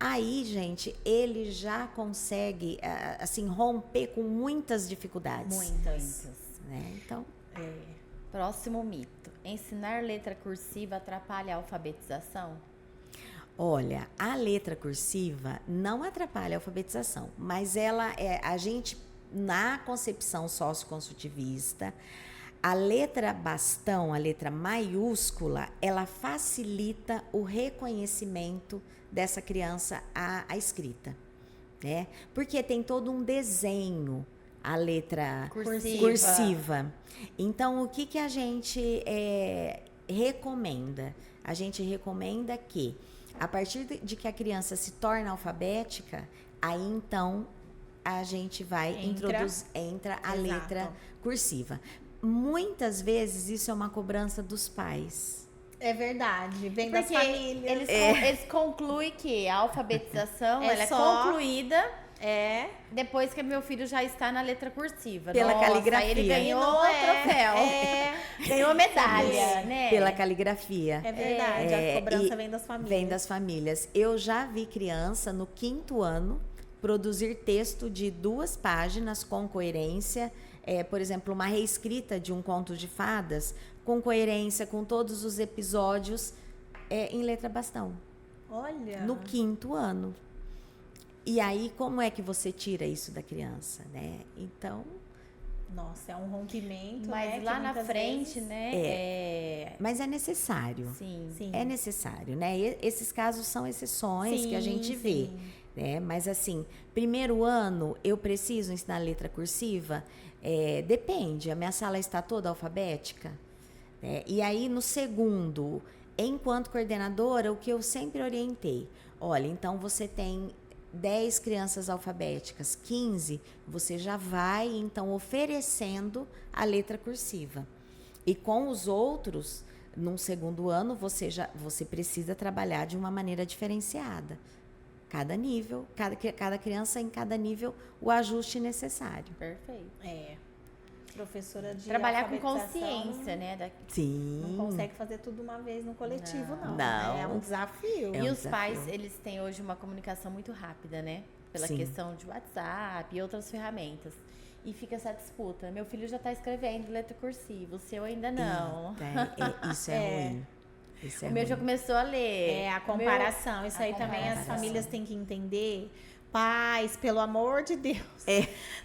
aí, gente, ele já consegue assim, romper com muitas dificuldades. Muitas. Né? Então, Próximo mito. Ensinar letra cursiva atrapalha a alfabetização? Olha, a letra cursiva não atrapalha a alfabetização, mas a gente, na concepção socioconstrutivista, a letra bastão, a letra maiúscula, ela facilita o reconhecimento dessa criança à escrita, né? Porque tem todo um desenho, a letra cursiva. Então, o que a gente recomenda? A gente recomenda que, a partir de que a criança se torna alfabética, aí então a gente vai entra a letra cursiva. Muitas vezes isso é uma cobrança dos pais. É verdade, vem das famílias. Eles concluem que a alfabetização ela é concluída depois que meu filho já está na letra cursiva. Pela caligrafia. Ele ganhou o troféu. Ganhou medalha, né? Pela caligrafia. É verdade, a cobrança vem das famílias. Vem das famílias. Eu já vi criança no 5º ano produzir texto de 2 páginas com coerência. Por exemplo, uma reescrita de um conto de fadas com coerência, com todos os episódios em letra bastão. Olha! No 5º ano. E aí, como é que você tira isso da criança, né? Então... Nossa, é um rompimento, mas né? Lá na frente, vezes... né? Mas é necessário. Sim. É necessário, né? Esses casos são exceções que a gente vê. Né? Mas, assim, 1º ano, eu preciso ensinar letra cursiva? Depende. A minha sala está toda alfabética? E aí, no 2º, enquanto coordenadora, o que eu sempre orientei? Olha, então você tem 10 crianças alfabéticas, 15, você já vai, então, oferecendo a letra cursiva. E com os outros, num 2º ano, você precisa trabalhar de uma maneira diferenciada. Cada nível, cada criança em cada nível, o ajuste necessário. Perfeito. Professora de trabalhar com consciência, né? Sim. Não consegue fazer tudo uma vez no coletivo, não. Não. É um desafio. E os pais, eles têm hoje uma comunicação muito rápida, né? Pela questão de WhatsApp e outras ferramentas. E fica essa disputa. Meu filho já está escrevendo letra cursiva, o seu ainda não. Isso é ruim. O meu já começou a ler. A comparação. Isso aí também as famílias têm que entender. Pais, pelo amor de Deus,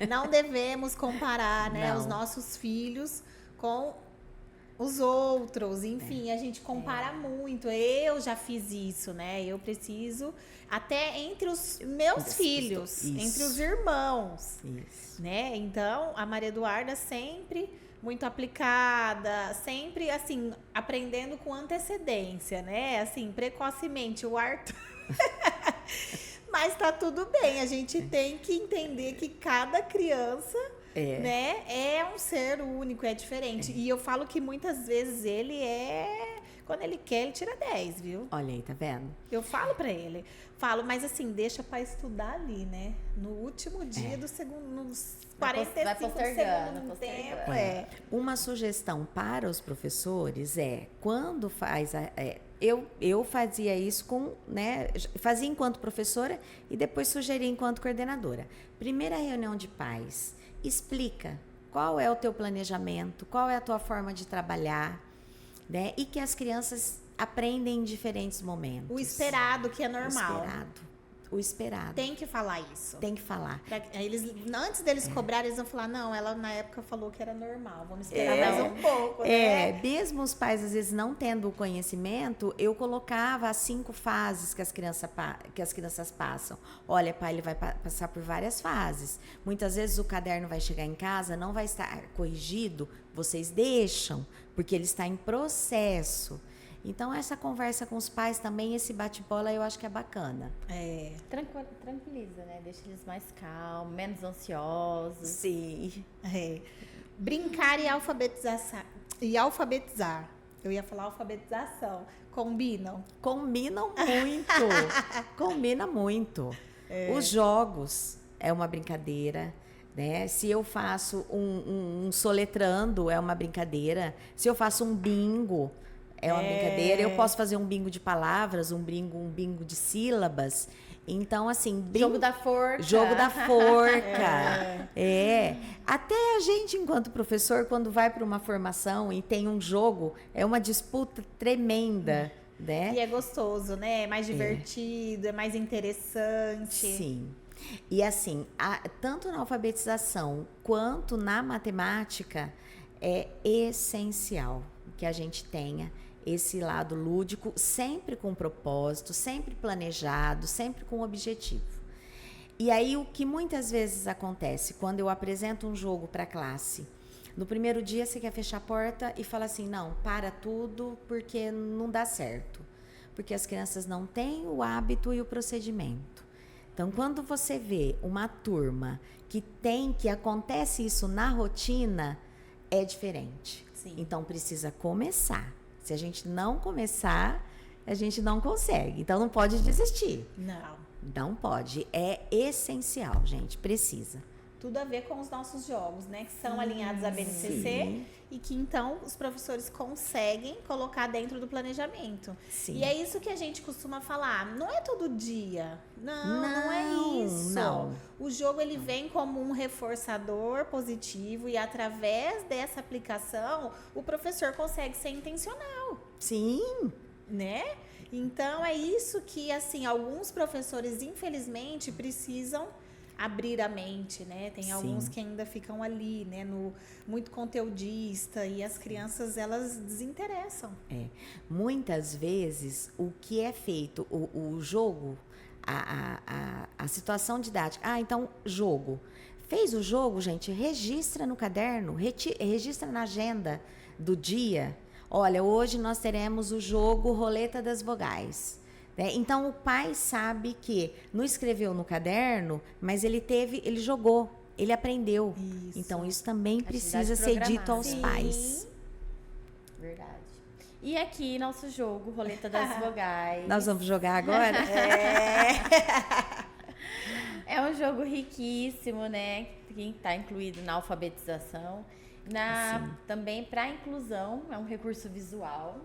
não devemos comparar, né, os nossos filhos com os outros. Enfim, a gente compara muito. Eu já fiz isso, né? Eu preciso, até entre os meus filhos, entre os irmãos, né? Então, a Maria Eduarda sempre muito aplicada, sempre, assim, aprendendo com antecedência, né? Assim, precocemente. O Arthur... Mas tá tudo bem, a gente tem que entender que cada criança, né, é um ser único, é diferente. E eu falo que muitas vezes ele é Quando ele quer, ele tira 10, viu? Olha aí, tá vendo? Eu falo pra ele, mas assim, deixa pra estudar ali, né? No último dia do segundo, nos Vai 45 do postergando, segundo tempo, postergando. Uma sugestão para os professores é, quando eu fazia isso fazia enquanto professora e depois sugeria enquanto coordenadora. Primeira reunião de pais, explica qual é o teu planejamento, qual é a tua forma de trabalhar, né? E que as crianças aprendem em diferentes momentos. O esperado, que é normal. O esperado. Tem que falar isso. Tem que falar. Antes deles cobrarem, eles vão falar, não, ela na época falou que era normal, vamos esperar mais um pouco, né? Mesmo os pais, às vezes, não tendo o conhecimento, eu colocava as 5 fases que as crianças passam. Olha, pai, ele vai passar por várias fases. Muitas vezes o caderno vai chegar em casa, não vai estar corrigido, vocês deixam, porque ele está em processo. Então, essa conversa com os pais também, esse bate-bola, eu acho que é bacana. Tranquiliza, né? Deixa eles mais calmos, menos ansiosos. Sim. Brincar e alfabetizar. Eu ia falar alfabetização. Combinam? Combinam muito. Combina muito. Os jogos é uma brincadeira, né? Se eu faço um soletrando, é uma brincadeira. Se eu faço um bingo, é uma brincadeira. Eu posso fazer um bingo de palavras, um bingo de sílabas. Então, assim... Jogo da forca. Jogo da forca. Até a gente, enquanto professor, quando vai para uma formação e tem um jogo, é uma disputa tremenda, né? E é gostoso, né? É mais divertido, é mais interessante. Sim. E assim, tanto na alfabetização quanto na matemática, é essencial que a gente tenha esse lado lúdico, sempre com propósito, sempre planejado, sempre com objetivo. E aí, o que muitas vezes acontece, quando eu apresento um jogo para a classe, no primeiro dia você quer fechar a porta e fala assim, não, para tudo, porque não dá certo. Porque as crianças não têm o hábito e o procedimento. Então, quando você vê uma turma que acontece isso na rotina, é diferente. Sim. Então, precisa começar. Se a gente não começar, a gente não consegue. Então, não pode desistir. Não pode. É essencial, gente. Precisa. Tudo a ver com os nossos jogos, né? Que são alinhados à BNCC e que, então, os professores conseguem colocar dentro do planejamento. Sim. E é isso que a gente costuma falar. Não é todo dia. Não é isso. Não. O jogo, ele vem como um reforçador positivo e, através dessa aplicação, o professor consegue ser intencional. Sim. Né? Então, é isso que, assim, alguns professores, infelizmente, precisam abrir a mente, né? Tem alguns que ainda ficam ali, né? Muito conteudista, e as crianças, elas desinteressam. Muitas vezes, o que é feito, o jogo, a situação didática. Então, jogo. Fez o jogo, gente, registra no caderno, registra na agenda do dia. Olha, hoje nós teremos o jogo Roleta das Vogais. Então, o pai sabe que não escreveu no caderno, mas ele jogou, ele aprendeu. Isso. Então, isso também precisa ser dito aos pais. Verdade. E aqui, nosso jogo, Roleta das Vogais. Nós vamos jogar agora? É um jogo riquíssimo, né? Que está incluído na alfabetização. Também para a inclusão, é um recurso visual.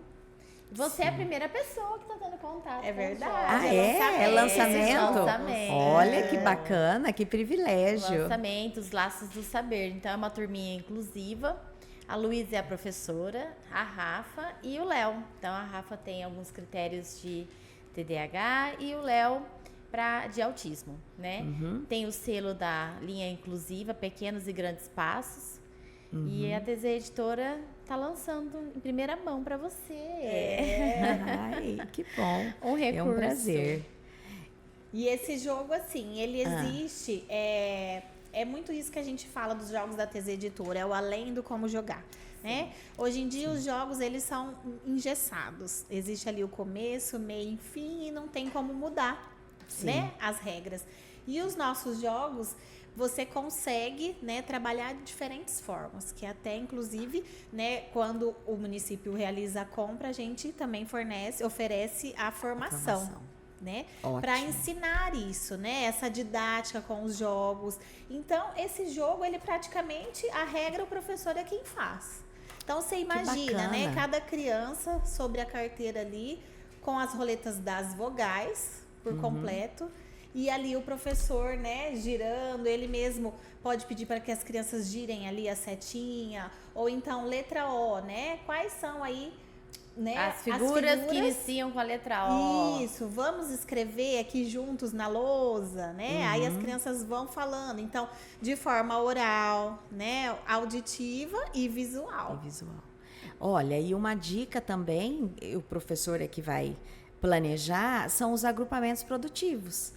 Você é a primeira pessoa que está tendo contato. É com verdade. É lançamento? Lançamento. Olha que bacana, que privilégio. Lançamento, os Laços do Saber. Então, é uma turminha inclusiva. A Luísa é a professora, a Rafa e o Léo. Então, a Rafa tem alguns critérios de TDAH e o Léo de autismo, né? Tem o selo da linha inclusiva, Pequenos e Grandes Passos. E a TZ Editora está lançando em primeira mão para você. Ai, que bom. Um recurso. É um prazer. E esse jogo, assim, ele existe... É muito isso que a gente fala dos jogos da TZ Editora, é o além do como jogar, né? Hoje em dia, os jogos, eles são engessados. Existe ali o começo, meio e fim, e não tem como mudar, né? As regras. E os nossos jogos, você consegue, né, trabalhar de diferentes formas, que até, inclusive, né, quando o município realiza a compra, a gente também oferece a formação. Né? Para ensinar isso, né? Essa didática com os jogos. Então, esse jogo, ele praticamente, a regra, o professor é quem faz. Então, você imagina, né? Cada criança sobre a carteira ali, com as roletas das vogais, por completo. E ali o professor, né, girando, ele mesmo pode pedir para que as crianças girem ali a setinha. Ou então, letra O, né? Quais são aí... Né? As figuras que iniciam com a letra O. Isso, vamos escrever aqui juntos na lousa, né? Aí as crianças vão falando. Então, de forma oral, né? Auditiva e visual. Olha, e uma dica também, o professor é que vai planejar, são os agrupamentos produtivos.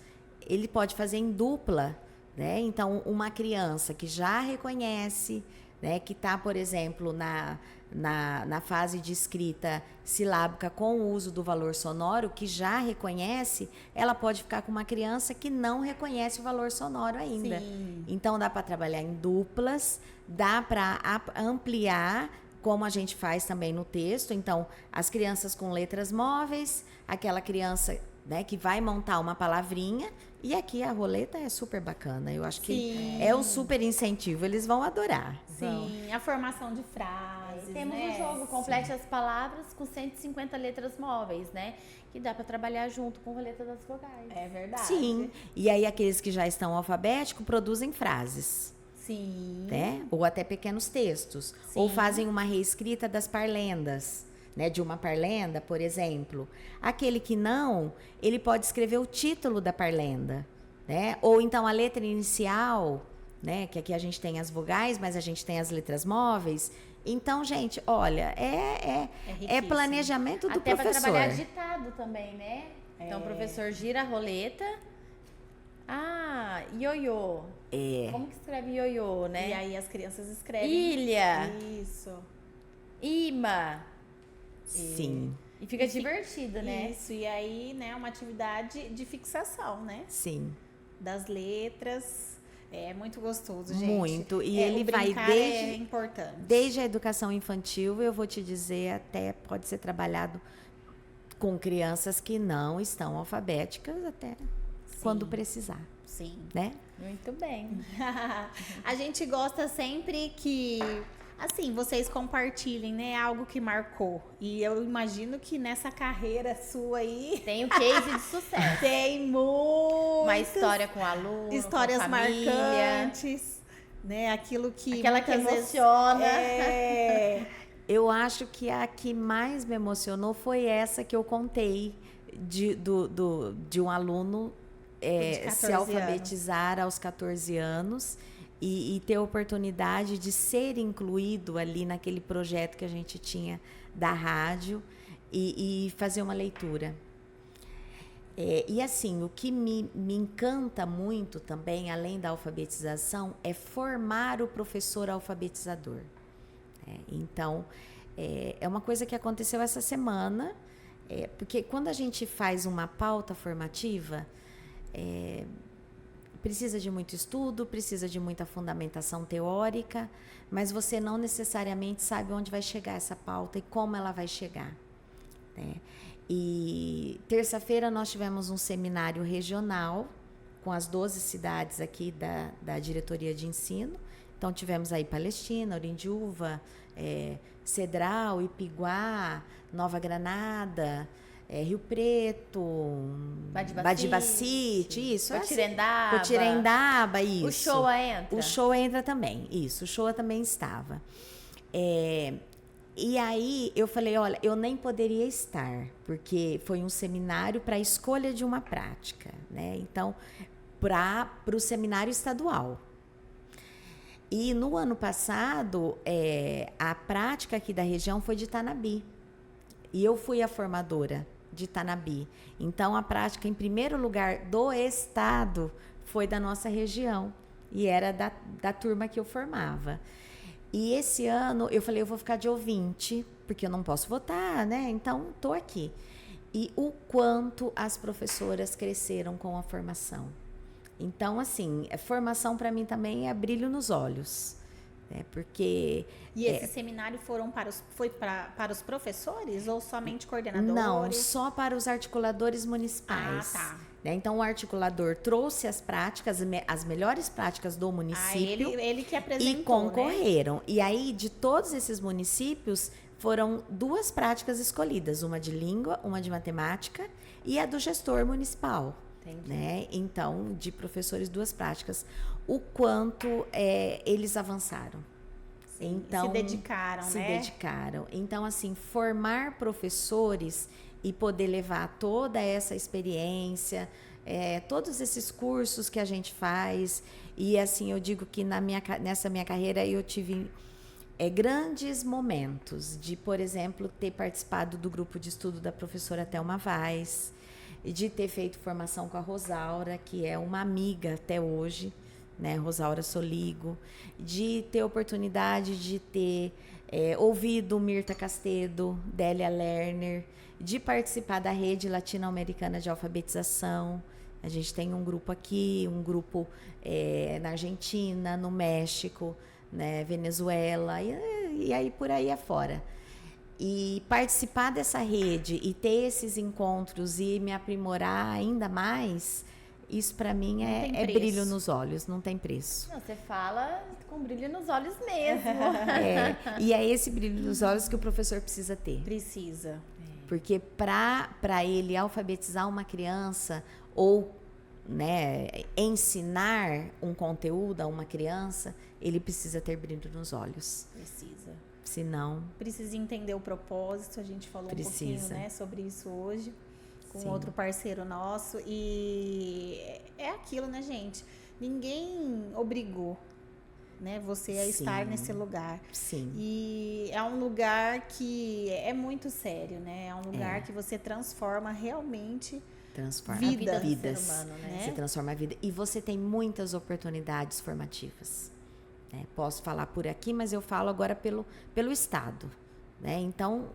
Ele pode fazer em dupla, né? Então, uma criança que já reconhece, né? Que está, por exemplo, na fase de escrita silábica com o uso do valor sonoro, que já reconhece, ela pode ficar com uma criança que não reconhece o valor sonoro ainda. Sim. Então, dá para trabalhar em duplas, dá para ampliar, como a gente faz também no texto. Então, as crianças com letras móveis, aquela criança, né, que vai montar uma palavrinha. E aqui a roleta é super bacana. Eu acho que é um super incentivo. Eles vão adorar. Sim, a formação de frases. Temos né? um jogo, complete as palavras com 150 letras móveis, né? Que dá para trabalhar junto com a roleta das vogais. É verdade. Sim. E aí aqueles que já estão alfabéticos produzem frases. Sim. Né? Ou até pequenos textos. Sim. Ou fazem uma reescrita das parlendas. Né, de uma parlenda, por exemplo. Aquele que não, ele pode escrever o título da parlenda, né? Ou então a letra inicial, né? Que aqui a gente tem as vogais, mas a gente tem as letras móveis. Então, gente, olha, é planejamento do até professor. Até para trabalhar ditado também, né? Então, o professor gira a roleta. Ah, ioiô. Como que escreve ioiô, né? E aí as crianças escrevem. Ilha. Isso. Ima. Sim. E fica divertido, né? Isso, e aí, né, uma atividade de fixação, né? Sim. Das letras. É muito gostoso, gente. Muito. E ele vai é importante. Desde a educação infantil, eu vou te dizer, até pode ser trabalhado com crianças que não estão alfabéticas, até quando precisar. Sim. Né? Muito bem. A gente gosta sempre que... Assim, vocês compartilhem, né? Algo que marcou. E eu imagino que nessa carreira sua aí... Tem um case de sucesso. Tem muito. Uma história com aluno, histórias com família, marcantes, né? Aquilo que... Aquela que emociona. Eu acho que a que mais me emocionou foi essa que eu contei de um aluno se alfabetizar aos 14 anos. E ter a oportunidade de ser incluído ali naquele projeto que a gente tinha da rádio e fazer uma leitura. E assim, o que me encanta muito também, além da alfabetização, é formar o professor alfabetizador. Então, é uma coisa que aconteceu essa semana, porque quando a gente faz uma pauta formativa... precisa de muito estudo, precisa de muita fundamentação teórica, mas você não necessariamente sabe onde vai chegar essa pauta e como ela vai chegar. Né? E terça-feira nós tivemos um seminário regional com as 12 cidades aqui da diretoria de ensino. Então tivemos aí Palestina, Orindiúva, Cedral, Ipiguá, Nova Granada... Rio Preto, Badibacite, isso. Cotirendaba, isso. O Showa entra? O Showa entra também, isso. O Showa também estava. E aí eu falei, olha, eu nem poderia estar, porque foi um seminário para a escolha de uma prática, né? Então, para o seminário estadual. E no ano passado, a prática aqui da região foi de Tanabi. E eu fui a formadora de Tanabi. Então, a prática, em primeiro lugar, do estado, foi da nossa região. E era da turma que eu formava. E esse ano, eu falei, eu vou ficar de ouvinte, porque eu não posso votar, né? Então, estou aqui. E o quanto as professoras cresceram com a formação. Então, assim, a formação para mim também é brilho nos olhos, né? Porque E esse seminário foi para os professores ou somente coordenadores? não, só para os articuladores municipais. Ah, tá. Né? Então, o articulador trouxe as práticas, as melhores práticas do município. Ele que apresentou, e concorreram. Né? E aí, de todos esses municípios, foram 2 práticas escolhidas, uma de língua, uma de matemática e a do gestor municipal. Entendi. Né? Então, de professores, 2 práticas. O quanto eles avançaram. Sim, Então, se dedicaram, se né? dedicaram. Então, assim, formar professores e poder levar toda essa experiência, todos esses cursos que a gente faz. E, assim, eu digo que nessa minha carreira eu tive grandes momentos de, por exemplo, ter participado do grupo de estudo da professora Thelma Vaz, de ter feito formação com a Rosaura, que é uma amiga até hoje, né, Rosaura Soligo, de ter oportunidade de ter ouvido Mirta Castedo, Délia Lerner, de participar da rede latino-americana de alfabetização. A gente tem um grupo aqui, um grupo na Argentina, no México, né, Venezuela, e aí por aí afora. E participar dessa rede e ter esses encontros e me aprimorar ainda mais, isso para mim é brilho nos olhos, não tem preço. Não, você fala com brilho nos olhos mesmo. E é esse brilho nos olhos que o professor precisa ter. Precisa. Porque para ele alfabetizar uma criança ou, né, ensinar um conteúdo a uma criança, ele precisa ter brilho nos olhos. Precisa. Senão... Precisa entender o propósito, a gente falou um pouquinho, né, sobre isso hoje, com Sim. outro parceiro nosso. E é aquilo, né, gente? Ninguém obrigou, né, você a estar nesse lugar. Sim. E é um lugar que é muito sério, né? É um lugar que você transforma realmente Transforma vidas. Do ser humano, né? Você transforma a vida. E você tem muitas oportunidades formativas. Né? Posso falar por aqui, mas eu falo agora pelo Estado. Né? Então,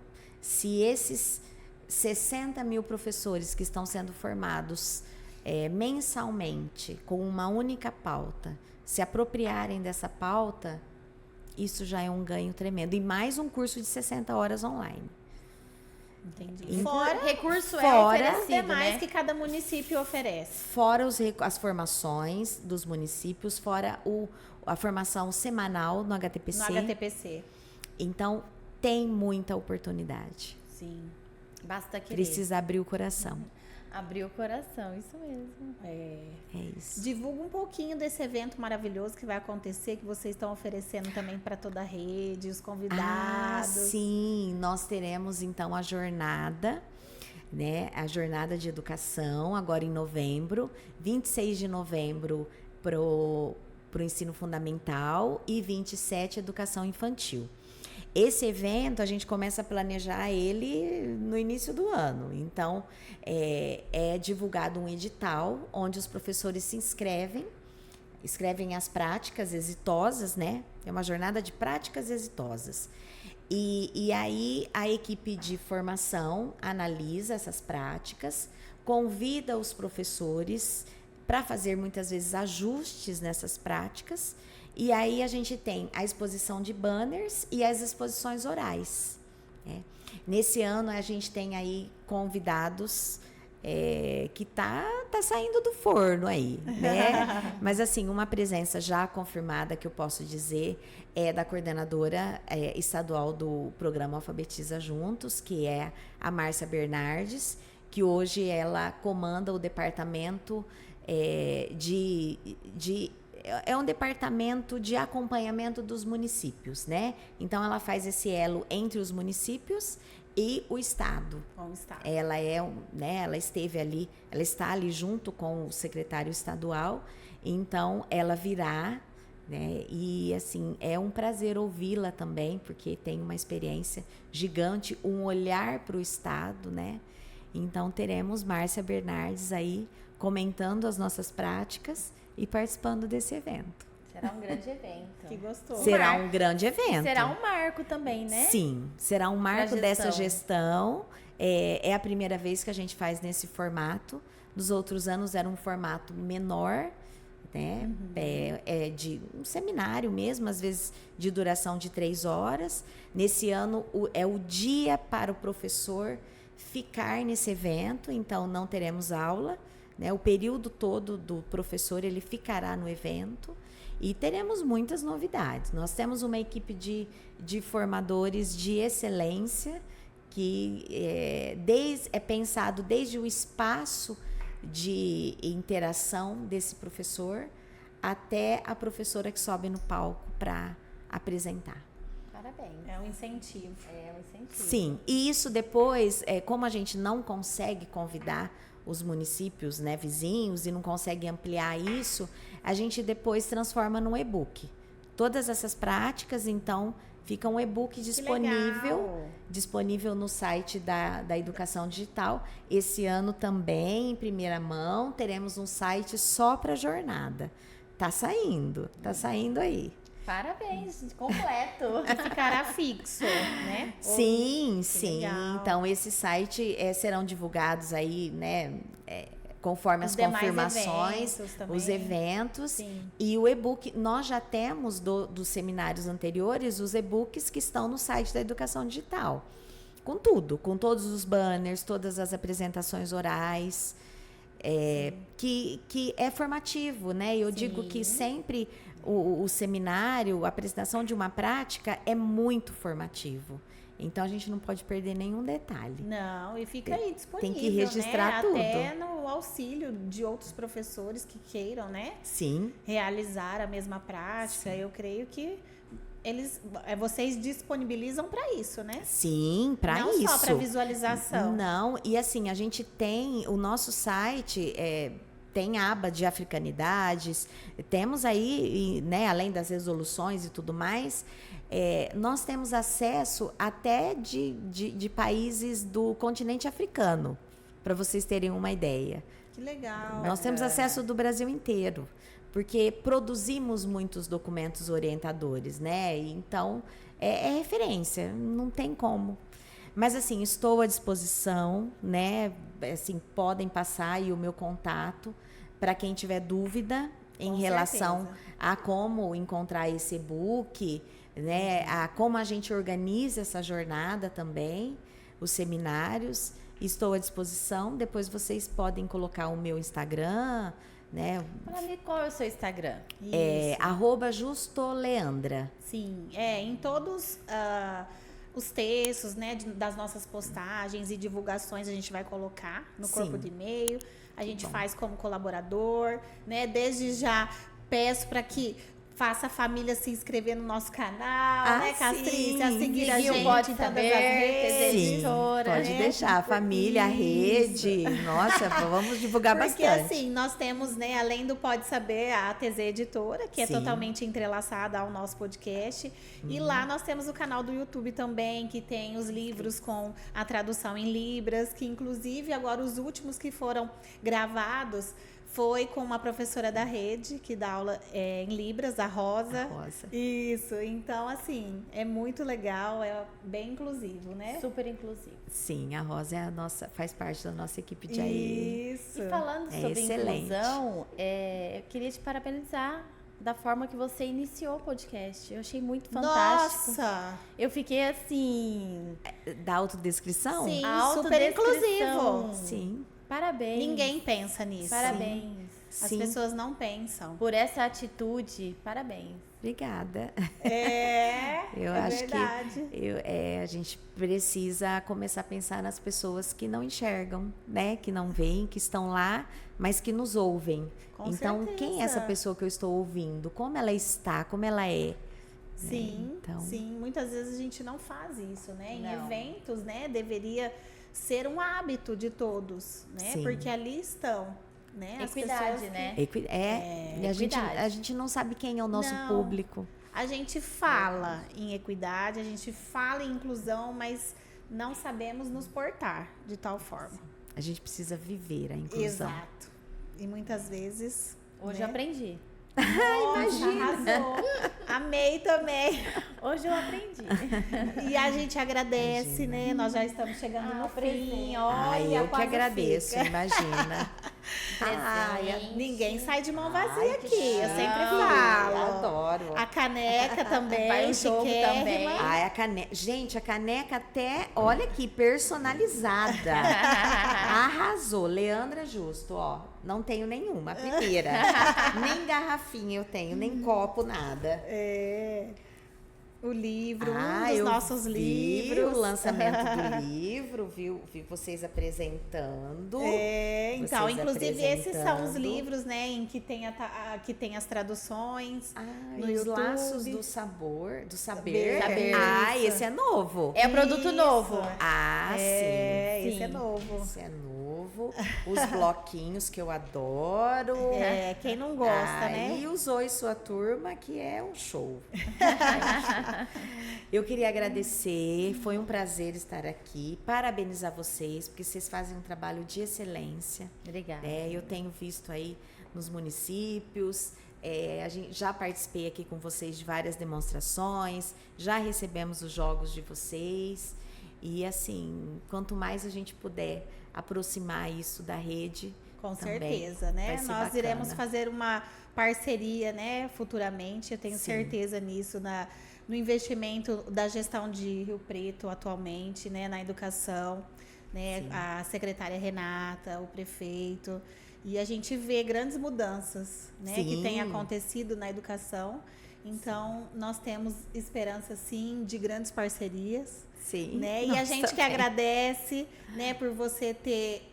se esses 60 mil professores que estão sendo formados mensalmente com uma única pauta, se apropriarem dessa pauta, isso já é um ganho tremendo. E mais um curso de 60 horas online. Entendi. Fora recurso fora é oferecido, demais né? que cada município oferece. Fora as formações dos municípios, fora a formação semanal no HTPC. No HTPC. Então, tem muita oportunidade. Sim. Basta querer. Precisa abrir o coração. Abrir o coração, isso mesmo. É isso. Divulga um pouquinho desse evento maravilhoso que vai acontecer, que vocês estão oferecendo também para toda a rede, os convidados. Sim, nós teremos então a jornada, né? A jornada de educação, agora em novembro, 26 de novembro pro ensino fundamental e 27 educação infantil. Esse evento, a gente começa a planejar ele no início do ano. Então, é divulgado um edital onde os professores se escrevem as práticas exitosas, né? É uma jornada de práticas exitosas. E aí, a equipe de formação analisa essas práticas, convida os professores para fazer, muitas vezes, ajustes nessas práticas. E aí a gente tem a exposição de banners e as exposições orais. Né? Nesse ano a gente tem aí convidados que tá saindo do forno aí, né? Mas assim, uma presença já confirmada que eu posso dizer é da coordenadora estadual do programa Alfabetiza Juntos, que é a Márcia Bernardes, que hoje ela comanda o departamento é um departamento de acompanhamento dos municípios, né? Então, ela faz esse elo entre os municípios e o Estado. Com o Estado. Ela ela está ali junto com o secretário estadual, então ela virá, né? E assim, é um prazer ouvi-la também, porque tem uma experiência gigante, um olhar para o Estado, né? Então, teremos Márcia Bernardes aí comentando as nossas práticas e participando desse evento. Será um grande evento. Que gostoso. Será um grande evento. Será um marco também, né? Sim, será um marco dessa gestão. É a primeira vez que a gente faz nesse formato. Nos outros anos era um formato menor, né? É de um seminário mesmo, às vezes de duração de 3 horas. Nesse ano é o dia para o professor ficar nesse evento, então não teremos aula, né? O período todo do professor ele ficará no evento e teremos muitas novidades. Nós temos uma equipe de formadores de excelência que é pensado desde o espaço de interação desse professor até a professora que sobe no palco para apresentar. Parabéns. É um incentivo. É um incentivo. Sim, e isso depois, como a gente não consegue convidar os municípios, né, vizinhos e não consegue ampliar isso, a gente depois transforma num e-book. Todas essas práticas, então, fica um e-book disponível no site da Educação Digital. Esse ano também, em primeira mão, teremos um site só para jornada. Tá saindo aí. Parabéns, completo. E ficará fixo, né? Sim. Legal. Então, esse site serão divulgados aí, né? Conforme as confirmações, os eventos. Sim. E o e-book, nós já temos dos seminários anteriores, os e-books que estão no site da Educação Digital. Com tudo, com todos os banners, todas as apresentações orais, que é formativo, né? Eu digo que sempre o seminário, a apresentação de uma prática é muito formativo. Então, a gente não pode perder nenhum detalhe. Não, e fica aí disponível, tem que registrar, né? tudo. Até no auxílio de outros professores que queiram, né? Sim. Realizar a mesma prática. Eu creio que vocês disponibilizam para isso, né? Sim, para isso. Não só para visualização. Não, e assim, a gente tem, o nosso site tem aba de africanidades, temos aí, né, além das resoluções e tudo mais, nós temos acesso até de países do continente africano, para vocês terem uma ideia. Que legal. Nós temos acesso do Brasil inteiro, porque produzimos muitos documentos orientadores, né? Então, é referência, não tem como. Mas, assim, estou à disposição, né? Assim, podem passar aí o meu contato para quem tiver dúvida em relação a como encontrar esse e-book, né? A como a gente organiza essa jornada também, os seminários. Estou à disposição. Depois vocês podem colocar o meu Instagram, né? Fala ali, qual é o seu Instagram? @justoleandra. Sim, em todos os textos, né, das nossas postagens e divulgações a gente vai colocar no corpo do e-mail. A gente faz como colaborador, né? Desde já peço para que faça a família se inscrever no nosso canal, né, Castrícia? A seguir a gente Pode em todas Saber, as redes. Sim, editora, pode né? deixar, a família, a rede. Nossa, vamos divulgar Porque bastante. assim, nós temos, né, além do Pode Saber, a TZ Editora, que é Sim. totalmente entrelaçada ao nosso podcast. E lá nós temos o canal do YouTube também, que tem os livros com a tradução em Libras, que inclusive agora os últimos que foram gravados foi com uma professora da rede, que dá aula em Libras, a Rosa. Isso, então assim, é muito legal, é bem inclusivo, né? Super inclusivo. Sim, a Rosa faz parte da nossa equipe de AE. Isso. E falando sobre excelente. inclusão, eu queria te parabenizar da forma que você iniciou o podcast. Eu achei muito fantástico. Nossa! Eu fiquei assim... Da autodescrição? Sim, super autodescrição. inclusivo. Sim. Parabéns. Ninguém pensa nisso. Parabéns. As Sim. pessoas não pensam. Por essa atitude, parabéns. Obrigada. Eu acho verdade. que a gente precisa começar a pensar nas pessoas que não enxergam, né? Que não veem, que estão lá, mas que nos ouvem. Com então, certeza. quem é essa pessoa que eu estou ouvindo? Como ela está? Como ela é? Sim, Então... sim. Muitas vezes a gente não faz isso, né? Em Não. eventos, né? Deveria ser um hábito de todos, né? Sim. Porque ali estão, né? As Equidade, pessoas que- né? E equidade. a gente não sabe quem é o nosso Não. público. A gente fala em equidade, a gente fala em inclusão, mas não sabemos nos portar de tal forma. A gente precisa viver a inclusão. Exato. E muitas vezes... Hoje né? eu aprendi. Nossa, arrasou. Amei também. Hoje eu aprendi. E a gente agradece, Imagina. né? Nós já estamos chegando no fim. Olha, Ai, eu que quase agradeço, fica. imagina. Presente. Ninguém sai de mão vazia Ai, aqui. que Eu chique. sempre falo. Adoro. A caneca também, Vai o jogo chiquérrima. também. Ai, a caneca. Gente, a caneca até, olha aqui, personalizada. Arrasou. Leandra Justo, ó. Não tenho nenhuma, a primeira. Nem garrafinha eu tenho, nem copo, nada. É. O livro, um dos eu nossos vi livros. o lançamento do livro, vi vocês apresentando. É, então, Vocês inclusive esses são os apresentando. livros, né, em que tem, que tem as traduções. Ah, No e os YouTube. laços do sabor, do saber. Saber. Ah, Isso. esse é novo. É produto Isso. novo. Ah, É, sim. esse é Sim. novo. esse é novo. Os bloquinhos que eu adoro. É, quem não gosta, né? E os Oi Sua Turma, que é um show. Eu queria agradecer, foi um prazer estar aqui, parabenizar vocês, porque vocês fazem um trabalho de excelência. Obrigada. Eu tenho visto aí nos municípios, a gente já participei aqui com vocês de várias demonstrações, já recebemos os jogos de vocês. E assim, quanto mais a gente puder aproximar isso da rede, Com também certeza, né? vai ser Nós bacana. iremos fazer uma parceria, né, futuramente. Eu tenho Sim. certeza nisso, no investimento da gestão de Rio Preto atualmente, né, na educação, né, Sim. a secretária Renata, o prefeito. E a gente vê grandes mudanças, né, que Sim. têm acontecido na educação. Então, nós temos esperança, sim, de grandes parcerias. sim. Né? E a Nós gente que também. agradece, né, por você ter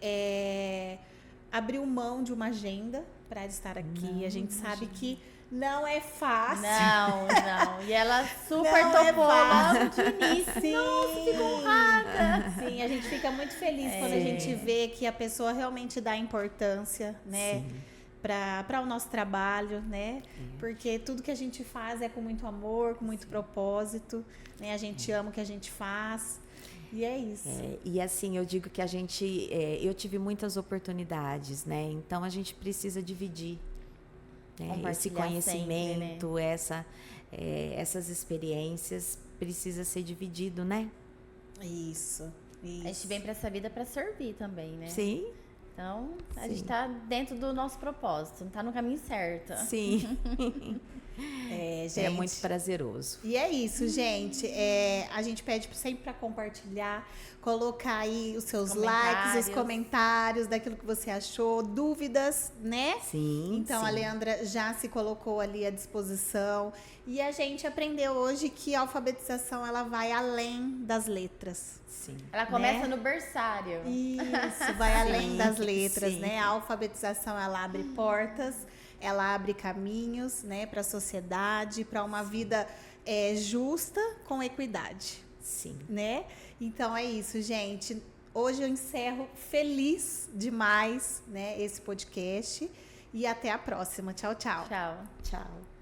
abriu mão de uma agenda para estar aqui. A gente sabe que não é fácil. Não. E ela super Não é topou fácil. logo de início. Sim. Nossa, fico honrada. Sim, a gente fica muito feliz quando a gente vê que a pessoa realmente dá importância, né? Sim. Para o nosso trabalho, né? Porque tudo que a gente faz é com muito amor, com muito propósito, né? A gente ama o que a gente faz. E é isso. E assim, eu digo que a gente, eu tive muitas oportunidades, né? Então a gente precisa dividir, né? Esse Compartilhar conhecimento, essas experiências precisa ser dividido, né? Isso. A gente vem pra essa vida pra servir também, né? Sim, Então, a Sim. gente tá dentro do nosso propósito, tá no caminho certo. sim. Gente. É muito prazeroso. E é isso, gente. A gente pede sempre para compartilhar, colocar aí os seus likes, os comentários daquilo que você achou, dúvidas, né? Sim. Então sim. a Leandra já se colocou ali à disposição. E a gente aprendeu hoje que a alfabetização ela vai além das letras. Sim. Ela começa Né? no berçário. Isso, vai além das letras, sim. né? A alfabetização ela abre portas, ela abre caminhos, né, para a sociedade, para uma vida justa com equidade, Sim. né? Então é isso, gente. Hoje eu encerro feliz demais, né, esse podcast e até a próxima. Tchau, tchau. Tchau. Tchau.